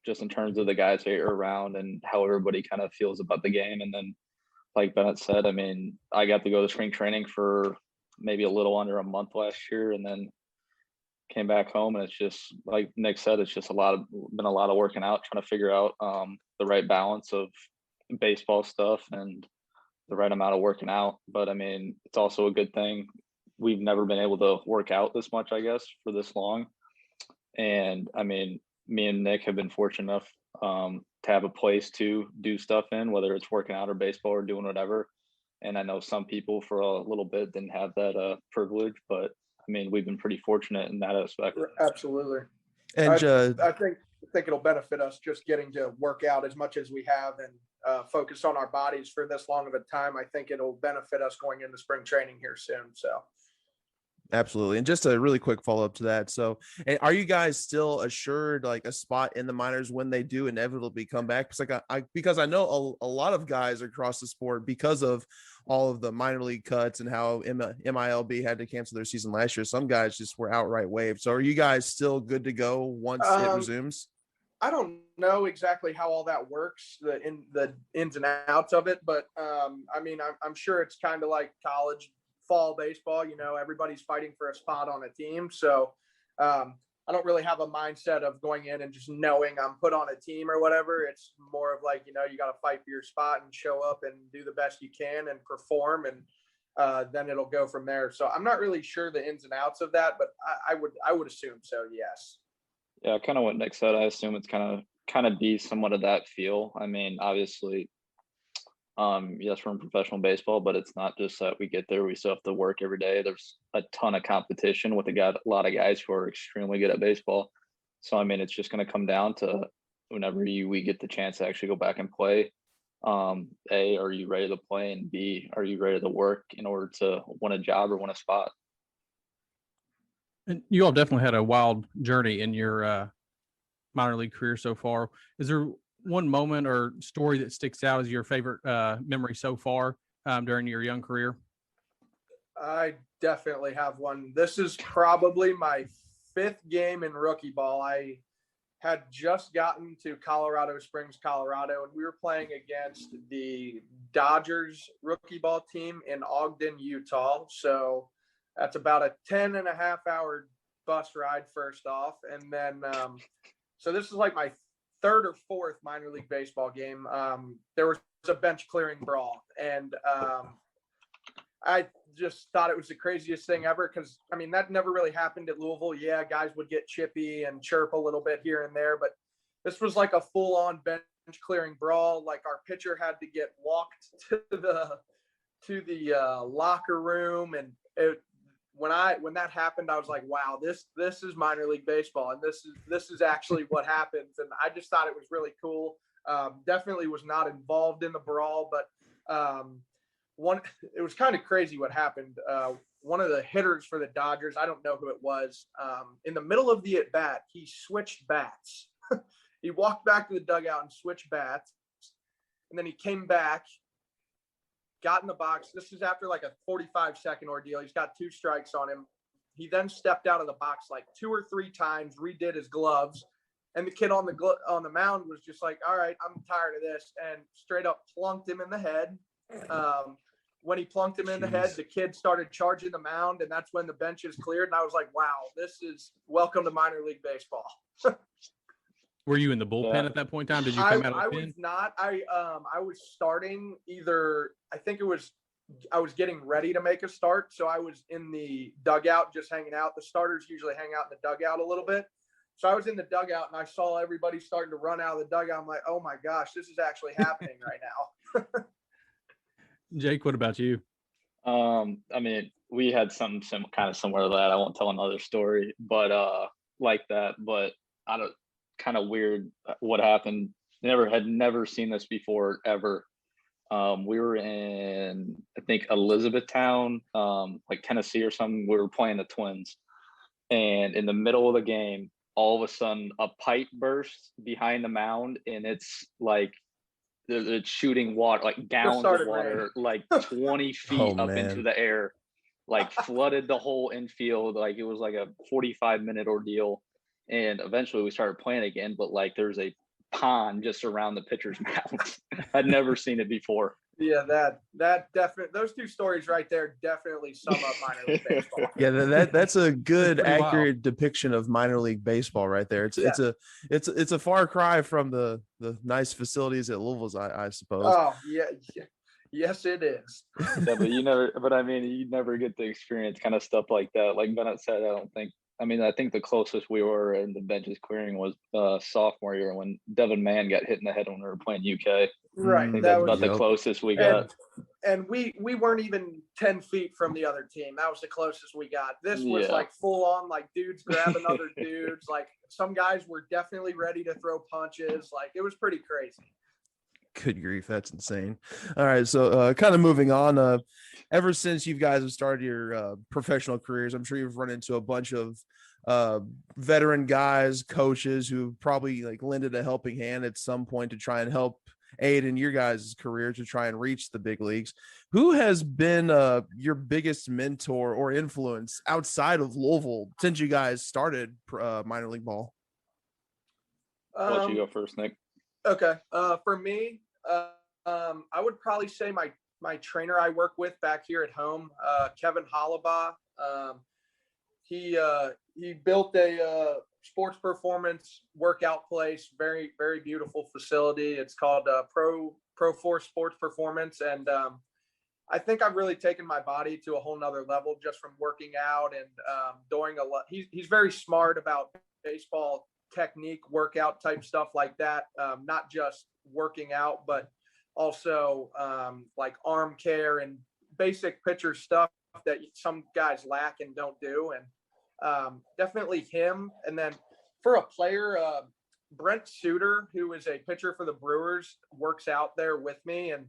Just in terms of the guys that are around and how everybody kind of feels about the game. And then, like Bennett said, I mean, I got to go to spring training for maybe a little under a month last year, and then came back home, and it's just like Nick said, it's just been a lot of working out, trying to figure out the right balance of baseball stuff and the right amount of working out. But I mean, it's also a good thing. We've never been able to work out this much, I guess, for this long. And I mean, me and Nick have been fortunate enough to have a place to do stuff in, whether it's working out or baseball or doing whatever. And I know some people for a little bit didn't have that privilege, but I mean, we've been pretty fortunate in that aspect. Absolutely. And I think it'll benefit us just getting to work out as much as we have and focus on our bodies for this long of a time. I think it'll benefit us going into spring training here soon. So. Absolutely. And just a really quick follow-up to that. So, and are you guys still assured like a spot in the minors when they do inevitably come back? Because I know a lot of guys across the sport, because of all of the minor league cuts and how MILB had to cancel their season last year, some guys just were outright waived. So are you guys still good to go once it resumes? I don't know exactly how all that works, the ins and outs of it, but I mean, I'm sure it's kind of like college fall baseball, everybody's fighting for a spot on a team. So I don't really have a mindset of going in and just knowing I'm put on a team or whatever. It's more of like, you got to fight for your spot and show up and do the best you can and perform. And then it'll go from there. So I'm not really sure the ins and outs of that, but I would assume so. Yes. Yeah. Kind of what Nick said. I assume it's kind of be somewhat of that feel. I mean, obviously, yes, we're in professional baseball, but it's not just that we get there. We still have to work every day. There's a ton of competition with a lot of guys who are extremely good at baseball. So, I mean, it's just going to come down to whenever we get the chance to actually go back and play. A, are you ready to play? And B, are you ready to work in order to win a job or win a spot? And you all definitely had a wild journey in your minor league career so far. Is there one moment or story that sticks out as your favorite memory so far during your young career? I definitely have one. This is probably my 5th game in rookie ball. I had just gotten to Colorado Springs, Colorado, and we were playing against the Dodgers rookie ball team in Ogden, Utah. So that's about a 10.5-hour bus ride first off. And then, so this is like my 3rd or 4th minor league baseball game. There was a bench clearing brawl, and I just thought it was the craziest thing ever, because I mean, that never really happened at Louisville. Yeah, guys would get chippy and chirp a little bit here and there, but this was like a full-on bench clearing brawl. Like, our pitcher had to get walked to the locker room, and when that happened, I was like, wow, this is minor league baseball, and this is actually what happens. And I just thought it was really cool. Definitely was not involved in the brawl, but it was kind of crazy what happened. One of the hitters for the Dodgers, I don't know who it was, in the middle of the at bat, he switched bats. He walked back to the dugout and switched bats, and then he came back, got in the box. This is after like a 45-second ordeal. He's got 2 strikes on him. He then stepped out of the box like 2 or 3 times, redid his gloves, and the kid on the mound was just like, all right, I'm tired of this, and straight up plunked him in the head. When he plunked him in the head, the kid started charging the mound, and that's when the benches cleared. And I was like, wow, this is welcome to minor league baseball. Were you in the bullpen at that point in time? Did you come out of the pen? I was not. I was starting I was getting ready to make a start. So I was in the dugout, just hanging out. The starters usually hang out in the dugout a little bit. So I was in the dugout, and I saw everybody starting to run out of the dugout. I'm like, oh my gosh, this is actually happening right now. Jake, what about you? I mean, we had something kind of similar to that. I won't tell another story, but like that. But I don't. Kind of weird what happened. Had never seen this before ever. We were in, I think, Elizabethtown, like Tennessee or something. We were playing the Twins, and in the middle of the game, all of a sudden, a pipe bursts behind the mound, and it's like it's shooting water, like gallons of water, like 20 feet up into the air, like flooded the whole infield. Like it was like a 45-minute ordeal. And eventually we started playing again, but like there's a pond just around the pitcher's mound. I'd never seen it before. Yeah, that definitely, those two stories right there definitely sum up minor league baseball. Yeah, that's a good, Pretty wild. accurate depiction of minor league baseball right there. It's a far cry from the nice facilities at Louisville's, I suppose. Oh yeah, yes it is. Yeah, but I mean, you never get to experience kind of stuff like that. Like Bennett said, I think the closest we were in the benches clearing was sophomore year when Devin Mann got hit in the head when we were playing UK. Right. I think That that's was about the closest we got. and we weren't even 10 feet from the other team. That was the closest we got. This was Yeah. like full on, like dudes grabbing other dudes. Like some guys were definitely ready to throw punches. Like it was pretty crazy. Good grief, that's insane. All right, so kind of moving on. Ever since you guys have started your professional careers, I'm sure you've run into a bunch of veteran guys, coaches who probably like lended a helping hand at some point to try and help aid in your guys' career to try and reach the big leagues. Who has been your biggest mentor or influence outside of Louisville since you guys started minor league ball? I'll let you go first, Nick. Okay. For me, I would probably say my trainer I work with back here at home, Kevin Hollabaugh. He built a sports performance workout place, very, very beautiful facility. It's called Pro Force Sports Performance. And I think I've really taken my body to a whole nother level just from working out and doing a lot. He's very smart about baseball technique, workout type stuff like that. Not just working out, but also like arm care and basic pitcher stuff that some guys lack and don't do. And definitely him. And then for a player, Brent Suter, who is a pitcher for the Brewers, works out there with me. And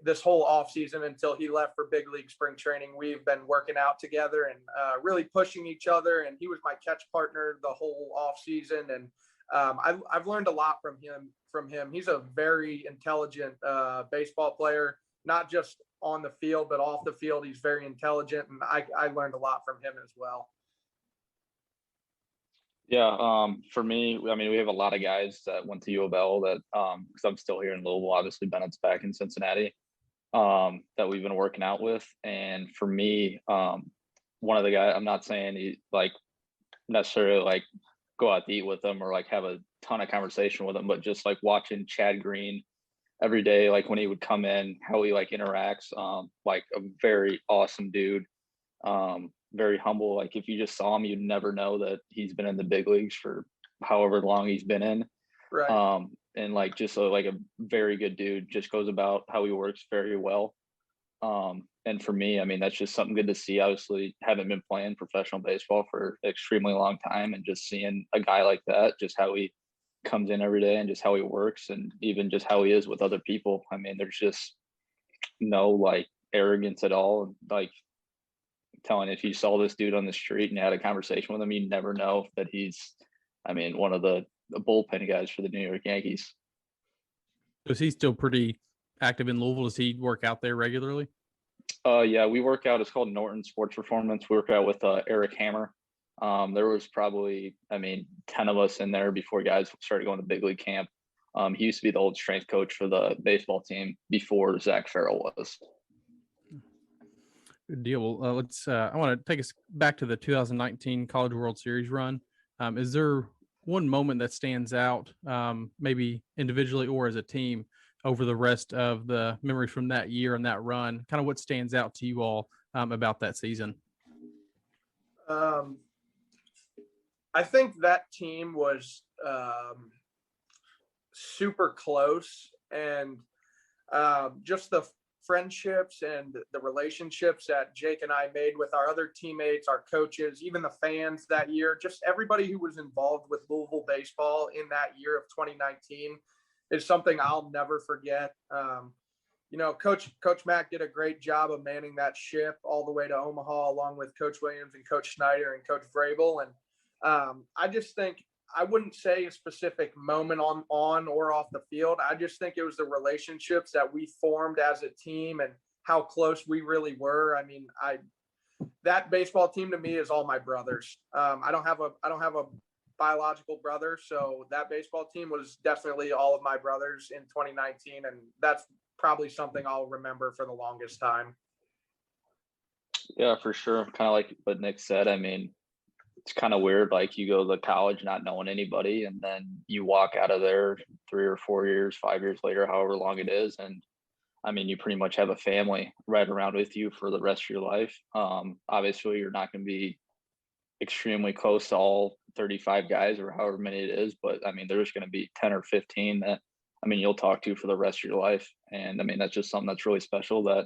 this whole off season until he left for big league spring training, we've been working out together and really pushing each other. And he was my catch partner the whole off season. And I've learned a lot from him. He's a very intelligent baseball player, not just on the field, but off the field. He's very intelligent. And I learned a lot from him as well. Yeah, for me, I mean, we have a lot of guys that went to U of L that, because I'm still here in Louisville, obviously Bennett's back in Cincinnati, that we've been working out with. And for me, one of the guys, I'm not saying he like necessarily like go out to eat with them or like have a ton of conversation with them, but just like watching Chad Green every day, like when he would come in, how he like interacts, like a very awesome dude. Very humble. Like if you just saw him, you'd never know that he's been in the big leagues for however long he's been in. Right. And like just like a very good dude, just goes about how he works very well. And for me, I mean, that's just something good to see. Obviously, haven't been playing professional baseball for an extremely long time, and just seeing a guy like that, just how he comes in every day and just how he works and even just how he is with other people. I mean, there's just no like arrogance at all. Like telling if you saw this dude on the street and had a conversation with him, you never know that he's, I mean, one of the bullpen guys for the New York Yankees. Is he still pretty active in Louisville? Does he work out there regularly? Yeah, we work out. It's called Norton Sports Performance. We work out with Eric Hammer. There was probably, 10 of us in there before guys started going to big league camp. He used to be the old strength coach for the baseball team before Zach Farrell was. Good deal. Well, let's. I want to take us back to the 2019 College World Series run. Is there one moment that stands out, maybe individually or as a team, over the rest of the memories from that year and that run? Kind of what stands out to you all about that season? I think that team was super close, and just the friendships and the relationships that Jake and I made with our other teammates, our coaches, even the fans that year, just everybody who was involved with Louisville baseball in that year of 2019 is something I'll never forget. Coach Mack did a great job of manning that ship all the way to Omaha, along with Coach Williams and Coach Snyder and Coach Vrabel. And I just think, I wouldn't say a specific moment on or off the field. I just think it was the relationships that we formed as a team and how close we really were. I mean, that baseball team to me is all my brothers. I don't have a biological brother, so that baseball team was definitely all of my brothers in 2019, and that's probably something I'll remember for the longest time. Yeah, for sure. Kind of like what Nick said. I mean, it's kind of weird. Like you go to college not knowing anybody, and then you walk out of there 3 or 4 years, 5 years later, however long it is, and I mean, you pretty much have a family right around with you for the rest of your life. Obviously, you're not going to be extremely close to all 35 guys or however many it is, but I mean, there's going to be 10 or 15 that I mean you'll talk to for the rest of your life, and I mean that's just something that's really special. That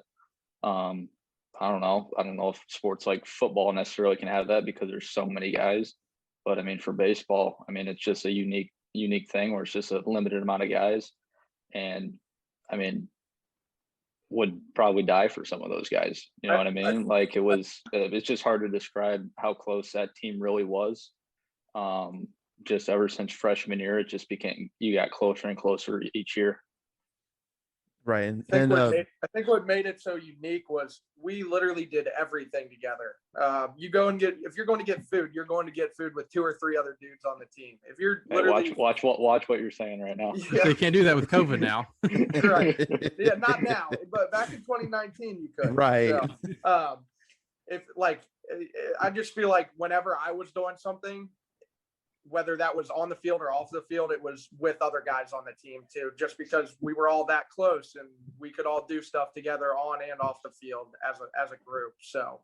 I don't know if sports like football necessarily can have that because there's so many guys, but I mean for baseball, I mean it's just a unique thing where it's just a limited amount of guys, and I mean would probably die for some of those guys. You know what I mean? Like it's just hard to describe how close that team really was. Just ever since freshman year, it just became, you got closer and closer each year. Right. I think what made it so unique was we literally did everything together. You go and if you're going to get food, you're going to get food with 2 or 3 other dudes on the team. If you're literally watch what you're saying right now. Yeah. You can't do that with COVID now. Right. Yeah, not now, but back in 2019 you could. Right. So, I just feel like whenever I was doing something, whether that was on the field or off the field, it was with other guys on the team too, just because we were all that close and we could all do stuff together on and off the field as a group. So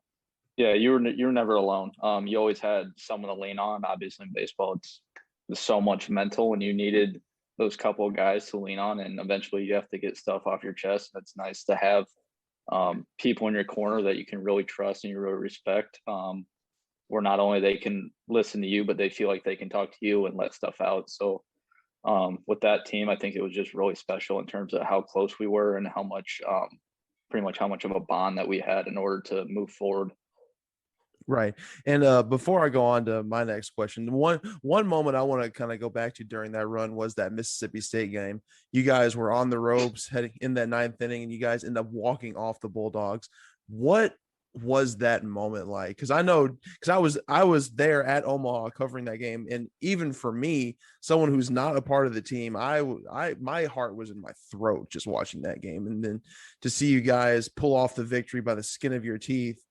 yeah, you were never alone. You always had someone to lean on. Obviously in baseball, it's so much mental, and you needed those couple of guys to lean on, and eventually you have to get stuff off your chest. It's nice to have people in your corner that you can really trust and you really respect. Where not only they can listen to you, but they feel like they can talk to you and let stuff out. So with that team, I think it was just really special in terms of how close we were and how much, pretty much how much of a bond that we had in order to move forward. Right. And before I go on to my next question, one moment I want to kind of go back to during that run was that Mississippi State game. You guys were on the ropes heading in that 9th inning, and you guys end up walking off the Bulldogs. What was that moment like? Because I was there at Omaha covering that game, and even for me, someone who's not a part of the team, my heart was in my throat just watching that game, and then to see you guys pull off the victory by the skin of your teeth,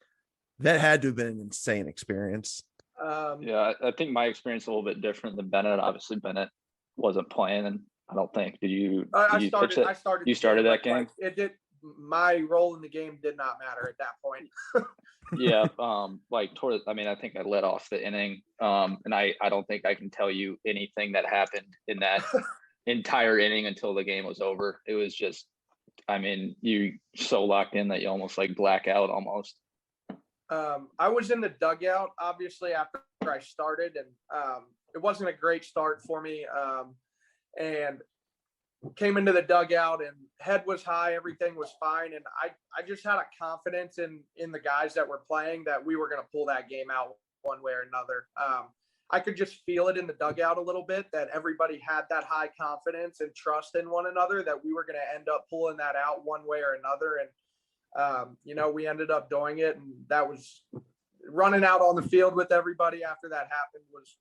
that had to have been an insane experience. Yeah, I think my experience is a little bit different than Bennett. Obviously, Bennett wasn't playing, and I don't think I started. You started that game. It did. My role in the game did not matter at that point. Yeah, I mean, I think I led off the inning, and I don't think I can tell you anything that happened in that entire inning until the game was over. It was just, I mean, you so locked in that you almost like black out almost. I was in the dugout, obviously, after I started, and it wasn't a great start for me. And came into the dugout, and head was high, everything was fine, and I just had a confidence in the guys that were playing that we were going to pull that game out one way or another. I could just feel it in the dugout a little bit that everybody had that high confidence and trust in one another that we were going to end up pulling that out one way or another. And we ended up doing it, and that was running out on the field with everybody after that happened was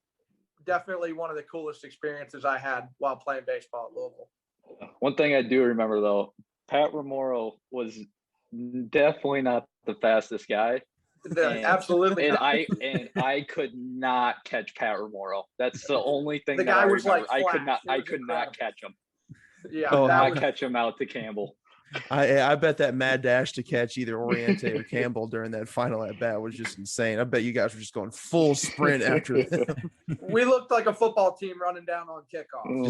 definitely one of the coolest experiences I had while playing baseball at Louisville. One thing I do remember though, Pat Romero was definitely not the fastest guy. Absolutely. I could not catch Pat Romero. That's the only thing. The guy was like I could not catch him. Yeah, I catch him out to Campbell. I bet that mad dash to catch either Oriente or Campbell during that final at bat was just insane. I bet you guys were just going full sprint after them. We looked like a football team running down on kickoff.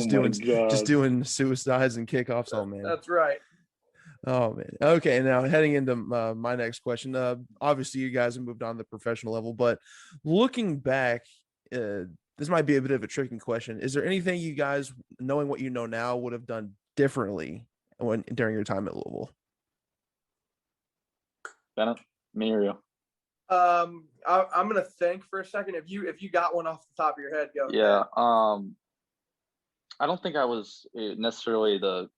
Just doing suicides and kickoffs. Oh man, that's right. Oh man. Okay, now heading into my next question. Obviously, you guys have moved on to the professional level, but looking back, this might be a bit of a tricky question. Is there anything you guys, knowing what you know now, would have done differently during your time at Louisville? Bennett, me or you? I'm gonna think for a second. If you got one off the top of your head, go. Yeah. I don't think I was necessarily the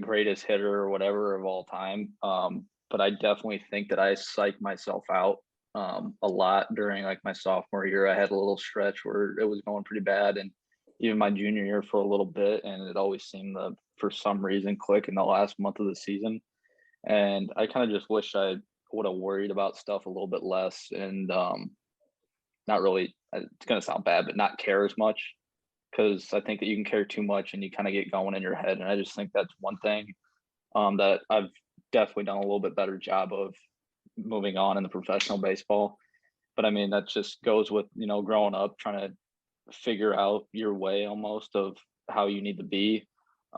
greatest hitter or whatever of all time. But I definitely think that I psyched myself out a lot during my sophomore year. I had a little stretch where it was going pretty bad, and even my junior year for a little bit, and it always seemed to, for some reason, click in the last month of the season. And I kind of just wish I would have worried about stuff a little bit less and not really, it's going to sound bad, but not care as much, because I think that you can care too much and you kind of get going in your head. And I just think that's one thing that I've definitely done a little bit better job of moving on in the professional baseball. But I mean, that just goes with, you know, growing up, trying to figure out your way almost of how you need to be.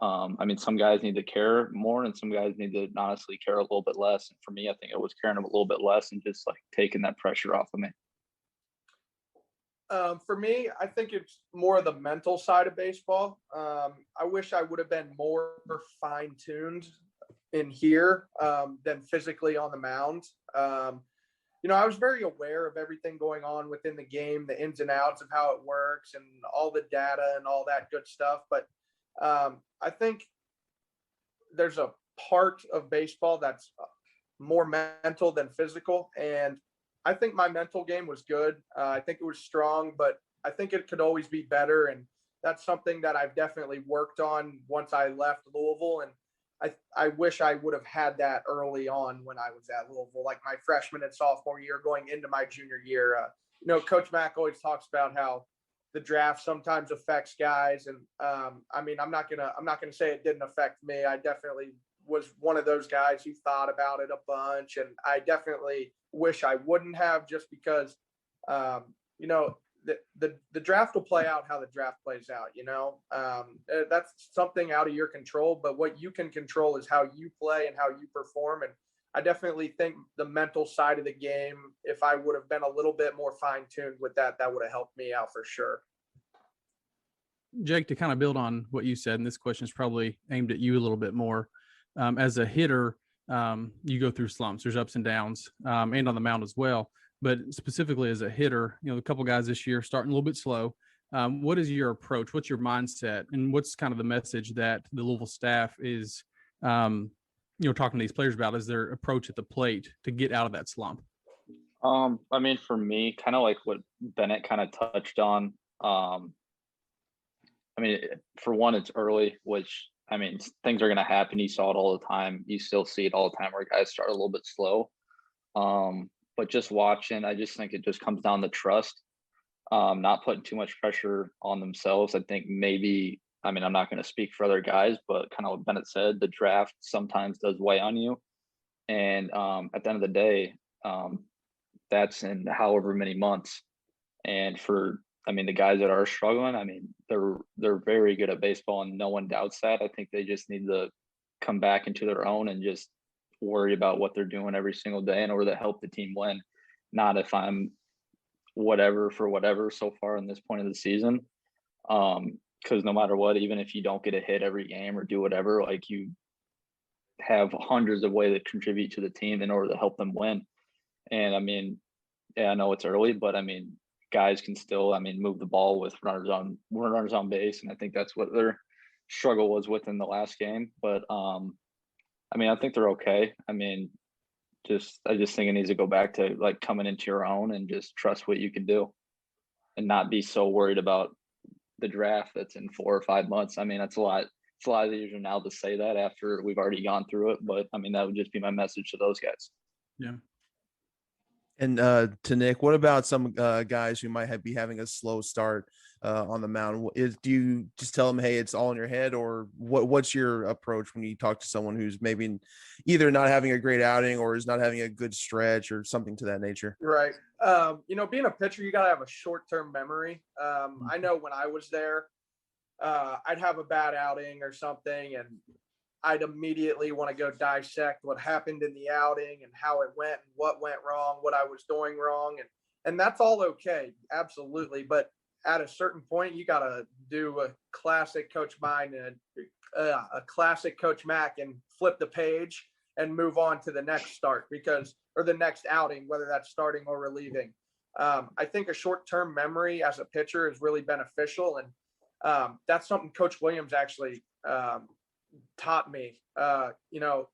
I mean, some guys need to care more and some guys need to honestly care a little bit less. And for me, I think it was caring a little bit less and just like taking that pressure off of me. For me, I think it's more of the mental side of baseball. I wish I would have been more fine-tuned in here than physically on the mound. You know, I was very aware of everything going on within the game, the ins and outs of how it works and all the data and all that good stuff. But I think there's a part of baseball that's more mental than physical. And I think my mental game was good. I think it was strong, but I think it could always be better. And that's something that I've definitely worked on once I left Louisville. And I wish I would have had that early on when I was at Louisville, like my freshman and sophomore year going into my junior year. You know, Coach Mack always talks about how the draft sometimes affects guys. And I mean, I'm not gonna say it didn't affect me. I definitely was one of those guys who thought about it a bunch. And I definitely wish I wouldn't have, just because, you know, the draft will play out how the draft plays out, you know. That's something out of your control, but what you can control is how you play and how you perform. And I definitely think the mental side of the game, if I would have been a little bit more fine-tuned with that, that would have helped me out for sure. Jake, to kind of build on what you said, and this question is probably aimed at you a little bit more. As a hitter, you go through slumps. There's ups and downs, and on the mound as well. But specifically as a hitter, you know, a couple guys this year starting a little bit slow. What is your approach? What's your mindset? And what's kind of the message that the Louisville staff is, you know, talking to these players about as their approach at the plate to get out of that slump? I mean, for me, kind of like what Bennett kind of touched on. I mean, for one, it's early, which, I mean, things are going to happen. You saw it all the time. You still see it all the time where guys start a little bit slow. But just watching, I just think it just comes down to trust, not putting too much pressure on themselves. I think maybe, I mean, I'm not going to speak for other guys, but kind of what Bennett said, the draft sometimes does weigh on you. And at the end of the day, that's in however many months. And for, I mean, the guys that are struggling, I mean, they're very good at baseball and no one doubts that. I think they just need to come back into their own and just worry about what they're doing every single day in order to help the team win. Not if I'm whatever for whatever so far in this point of the season. Because no matter what, even if you don't get a hit every game or do whatever, like you have hundreds of ways to contribute to the team in order to help them win. And I mean, yeah, I know it's early, but I mean, guys can still, I mean, move the ball with runners on base. And I think that's what their struggle was with in the last game. But I mean, I think they're okay. I mean, I just think it needs to go back to like coming into your own and just trust what you can do and not be so worried about the draft that's in 4 or 5 months. I mean, it's a lot easier now to say that after we've already gone through it. But I mean, that would just be my message to those guys. Yeah. And to Nick, what about some guys who might be having a slow start on the mound? Do you just tell them, hey, it's all in your head, or what's your approach when you talk to someone who's maybe either not having a great outing or is not having a good stretch or something to that nature? Right. You know, being a pitcher, you got to have a short-term memory. I know when I was there, I'd have a bad outing or something, and I'd immediately want to go dissect what happened in the outing and how it went and what went wrong, what I was doing wrong. And that's all okay. Absolutely. But at a certain point, you got to do a classic Coach Mine and a classic Coach Mack and flip the page and move on to the next start or the next outing, whether that's starting or relieving. I think a short-term memory as a pitcher is really beneficial. And that's something Coach Williams actually taught me. You know,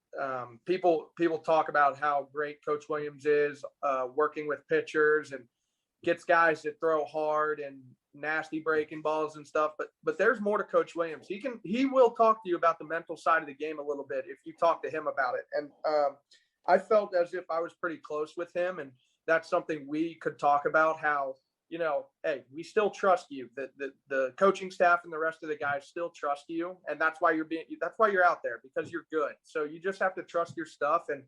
people talk about how great Coach Williams is working with pitchers and gets guys to throw hard and nasty breaking balls and stuff, but there's more to Coach Williams. He will talk to you about the mental side of the game a little bit if you talk to him about it. And I felt as if I was pretty close with him, and that's something we could talk about, how, you know, hey, we still trust you. The coaching staff and the rest of the guys still trust you, and that's why you're out there, because you're good. So you just have to trust your stuff. And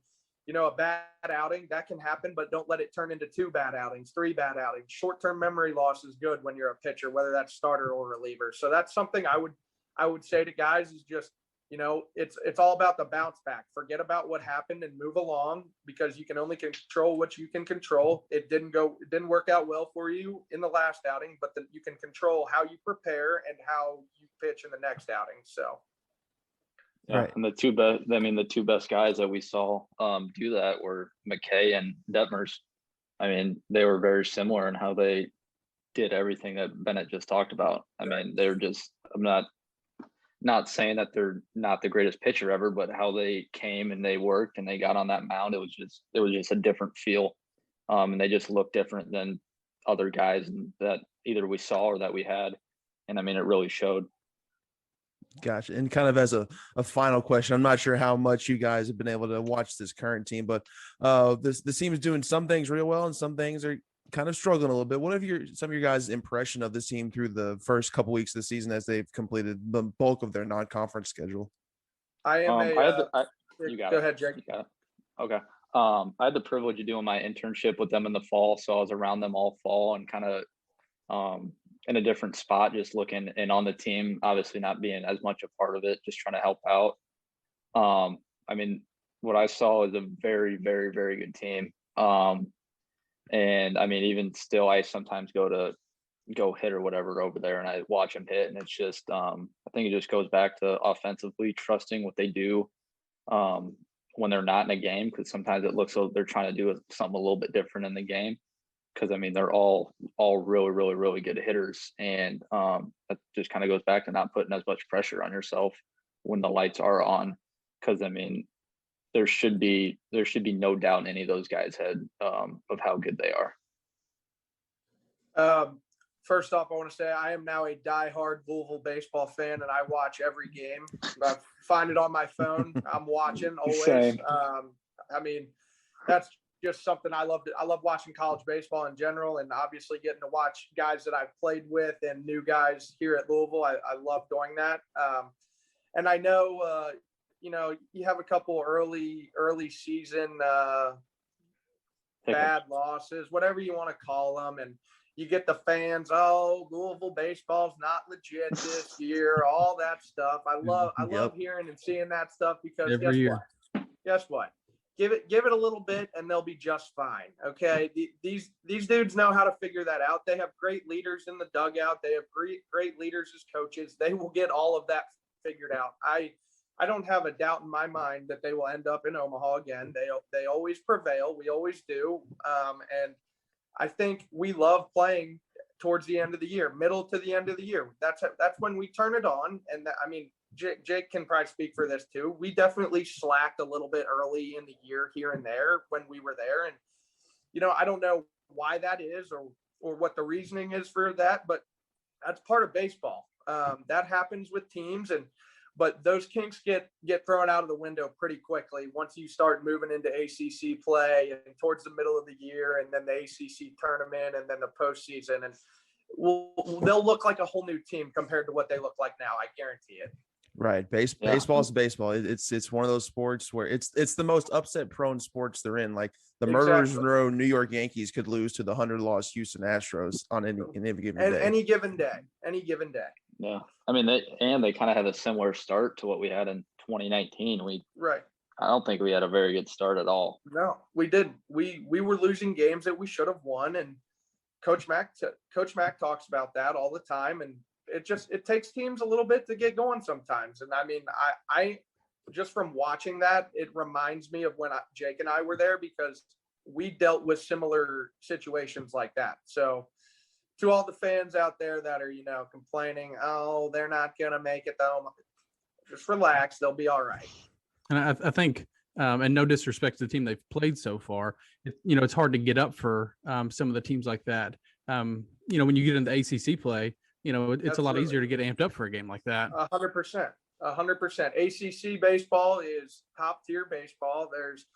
you know, a bad outing, that can happen, but don't let it turn into 2 bad outings, 3 bad outings. Short-term memory loss is good when you're a pitcher, whether that's starter or reliever. So that's something I would say to guys is just, you know, it's all about the bounce back. Forget about what happened and move along, because you can only control what you can control. It didn't work out well for you in the last outing, but you can control how you prepare and how you pitch in the next outing. So. Yeah, Right. and the two best guys that we saw do that were McKay and Detmers. I mean, they were very similar in how they did everything that Bennett just talked about. I mean, they're just, I'm not saying that they're not the greatest pitcher ever, but how they came and they worked and they got on that mound, it was just a different feel. And they just looked different than other guys that either we saw or that we had. And I mean, it really showed. Gotcha. And kind of as a final question, I'm not sure how much you guys have been able to watch this current team, but this team is doing some things real well and some things are kind of struggling a little bit. What have some of your guys' impression of this team through the first couple weeks of the season as they've completed the bulk of their non-conference schedule? Go ahead, Jake. You got it. Okay. I had the privilege of doing my internship with them in the fall, so I was around them all fall and kind of in a different spot, just looking and on the team, obviously not being as much a part of it, just trying to help out. I mean, what I saw is a very, very, very good team. And I mean, even still, I sometimes go hit or whatever over there and I watch them hit, and it's just, I think it just goes back to offensively trusting what they do when they're not in a game, because sometimes it looks like they're trying to do something a little bit different in the game. Because I mean, they're all really, really, really good hitters, and that just kind of goes back to not putting as much pressure on yourself when the lights are on. Because I mean, there should be no doubt in any of those guys' head of how good they are. First off, I want to say I am now a diehard Louisville baseball fan, and I watch every game. I find it on my phone. I'm watching always. Same. I mean, that's just something I love. I love watching college baseball in general, and obviously getting to watch guys that I've played with and new guys here at Louisville. I love doing that. And I know, you know, you have a couple early season bad losses, whatever you want to call them, and you get the fans, oh, Louisville baseball's not legit this year, all that stuff. I love hearing and seeing that stuff, because guess what? Give it a little bit and they'll be just fine. Okay. These dudes know how to figure that out. They have great leaders in the dugout. They have great leaders as coaches. They will get all of that figured out. I don't have a doubt in my mind that they will end up in Omaha again. They always prevail. We always do. And I think we love playing towards the end of the year, middle to the end of the year. That's when we turn it on. And I mean, Jake can probably speak for this too. We definitely slacked a little bit early in the year here and there when we were there. And, you know, I don't know why that is or what the reasoning is for that, but that's part of baseball. That happens with teams, but those kinks get thrown out of the window pretty quickly once you start moving into ACC play and towards the middle of the year, and then the ACC tournament and then the postseason, and they'll look like a whole new team compared to what they look like now. I guarantee it. Right. Baseball is baseball. It's one of those sports where it's the most upset prone sports they're in. Like the Murderers Row New York Yankees could lose to the 100-loss Houston Astros on any given day. Any given day. Yeah. I mean, they kind of had a similar start to what we had in 2019. I don't think we had a very good start at all. No, we didn't. We were losing games that we should have won, and Coach Mack talks about that all the time, and it takes teams a little bit to get going sometimes. And I mean, I just from watching that, it reminds me of when Jake and I were there, because we dealt with similar situations like that. So to all the fans out there that are, you know, complaining, oh, they're not going to make it though, just relax. They'll be all right. And I think, and no disrespect to the team they've played so far, it's hard to get up for some of the teams like that. When you get into ACC play, it's a lot Absolutely. easier to get amped up for a game like that. 100%. 100%. ACC baseball is top tier baseball. There's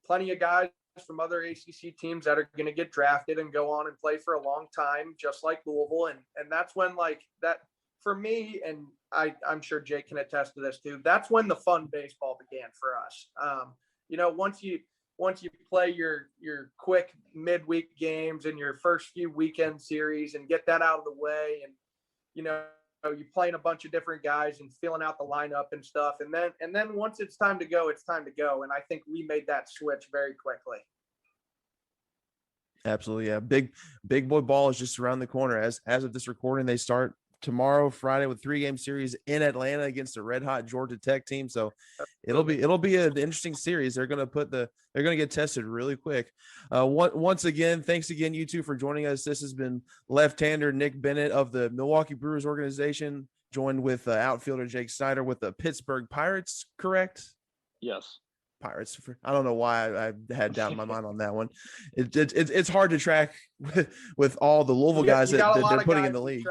plenty of guys from other ACC teams that are going to get drafted and go on and play for a long time, just like Louisville. And that's when, like, that for me, and I'm sure Jake can attest to this too, that's when the fun baseball began for us. Once you play your quick midweek games and your first few weekend series and get that out of the way, and you're playing a bunch of different guys and filling out the lineup and stuff, and then once it's time to go, it's time to go. And I think we made that switch very quickly. Absolutely, yeah. Big boy ball is just around the corner. As of this recording, they start tomorrow, Friday, with 3-game series in Atlanta against a red hot Georgia Tech team. So it'll be an interesting series. They're going to get tested really quick. Once again, thanks again, you two, for joining us. This has been left-hander Nick Bennett of the Milwaukee Brewers organization, joined with outfielder Jake Snider with the Pittsburgh Pirates, correct? Yes. Pirates. I don't know why I had doubt in my mind on that one. It's hard to track with all the Louisville guys that they're putting in the league.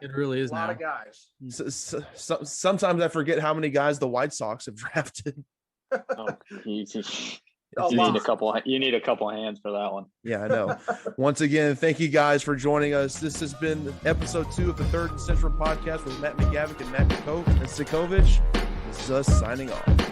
It really is a lot of guys. Sometimes I forget how many guys the White Sox have drafted. You need a couple of hands for that one. Yeah, I know. Once again, thank you guys for joining us. This has been episode 2 of the Third and Central podcast with Matt McGavic and Matt Sefcovic. This is us signing off.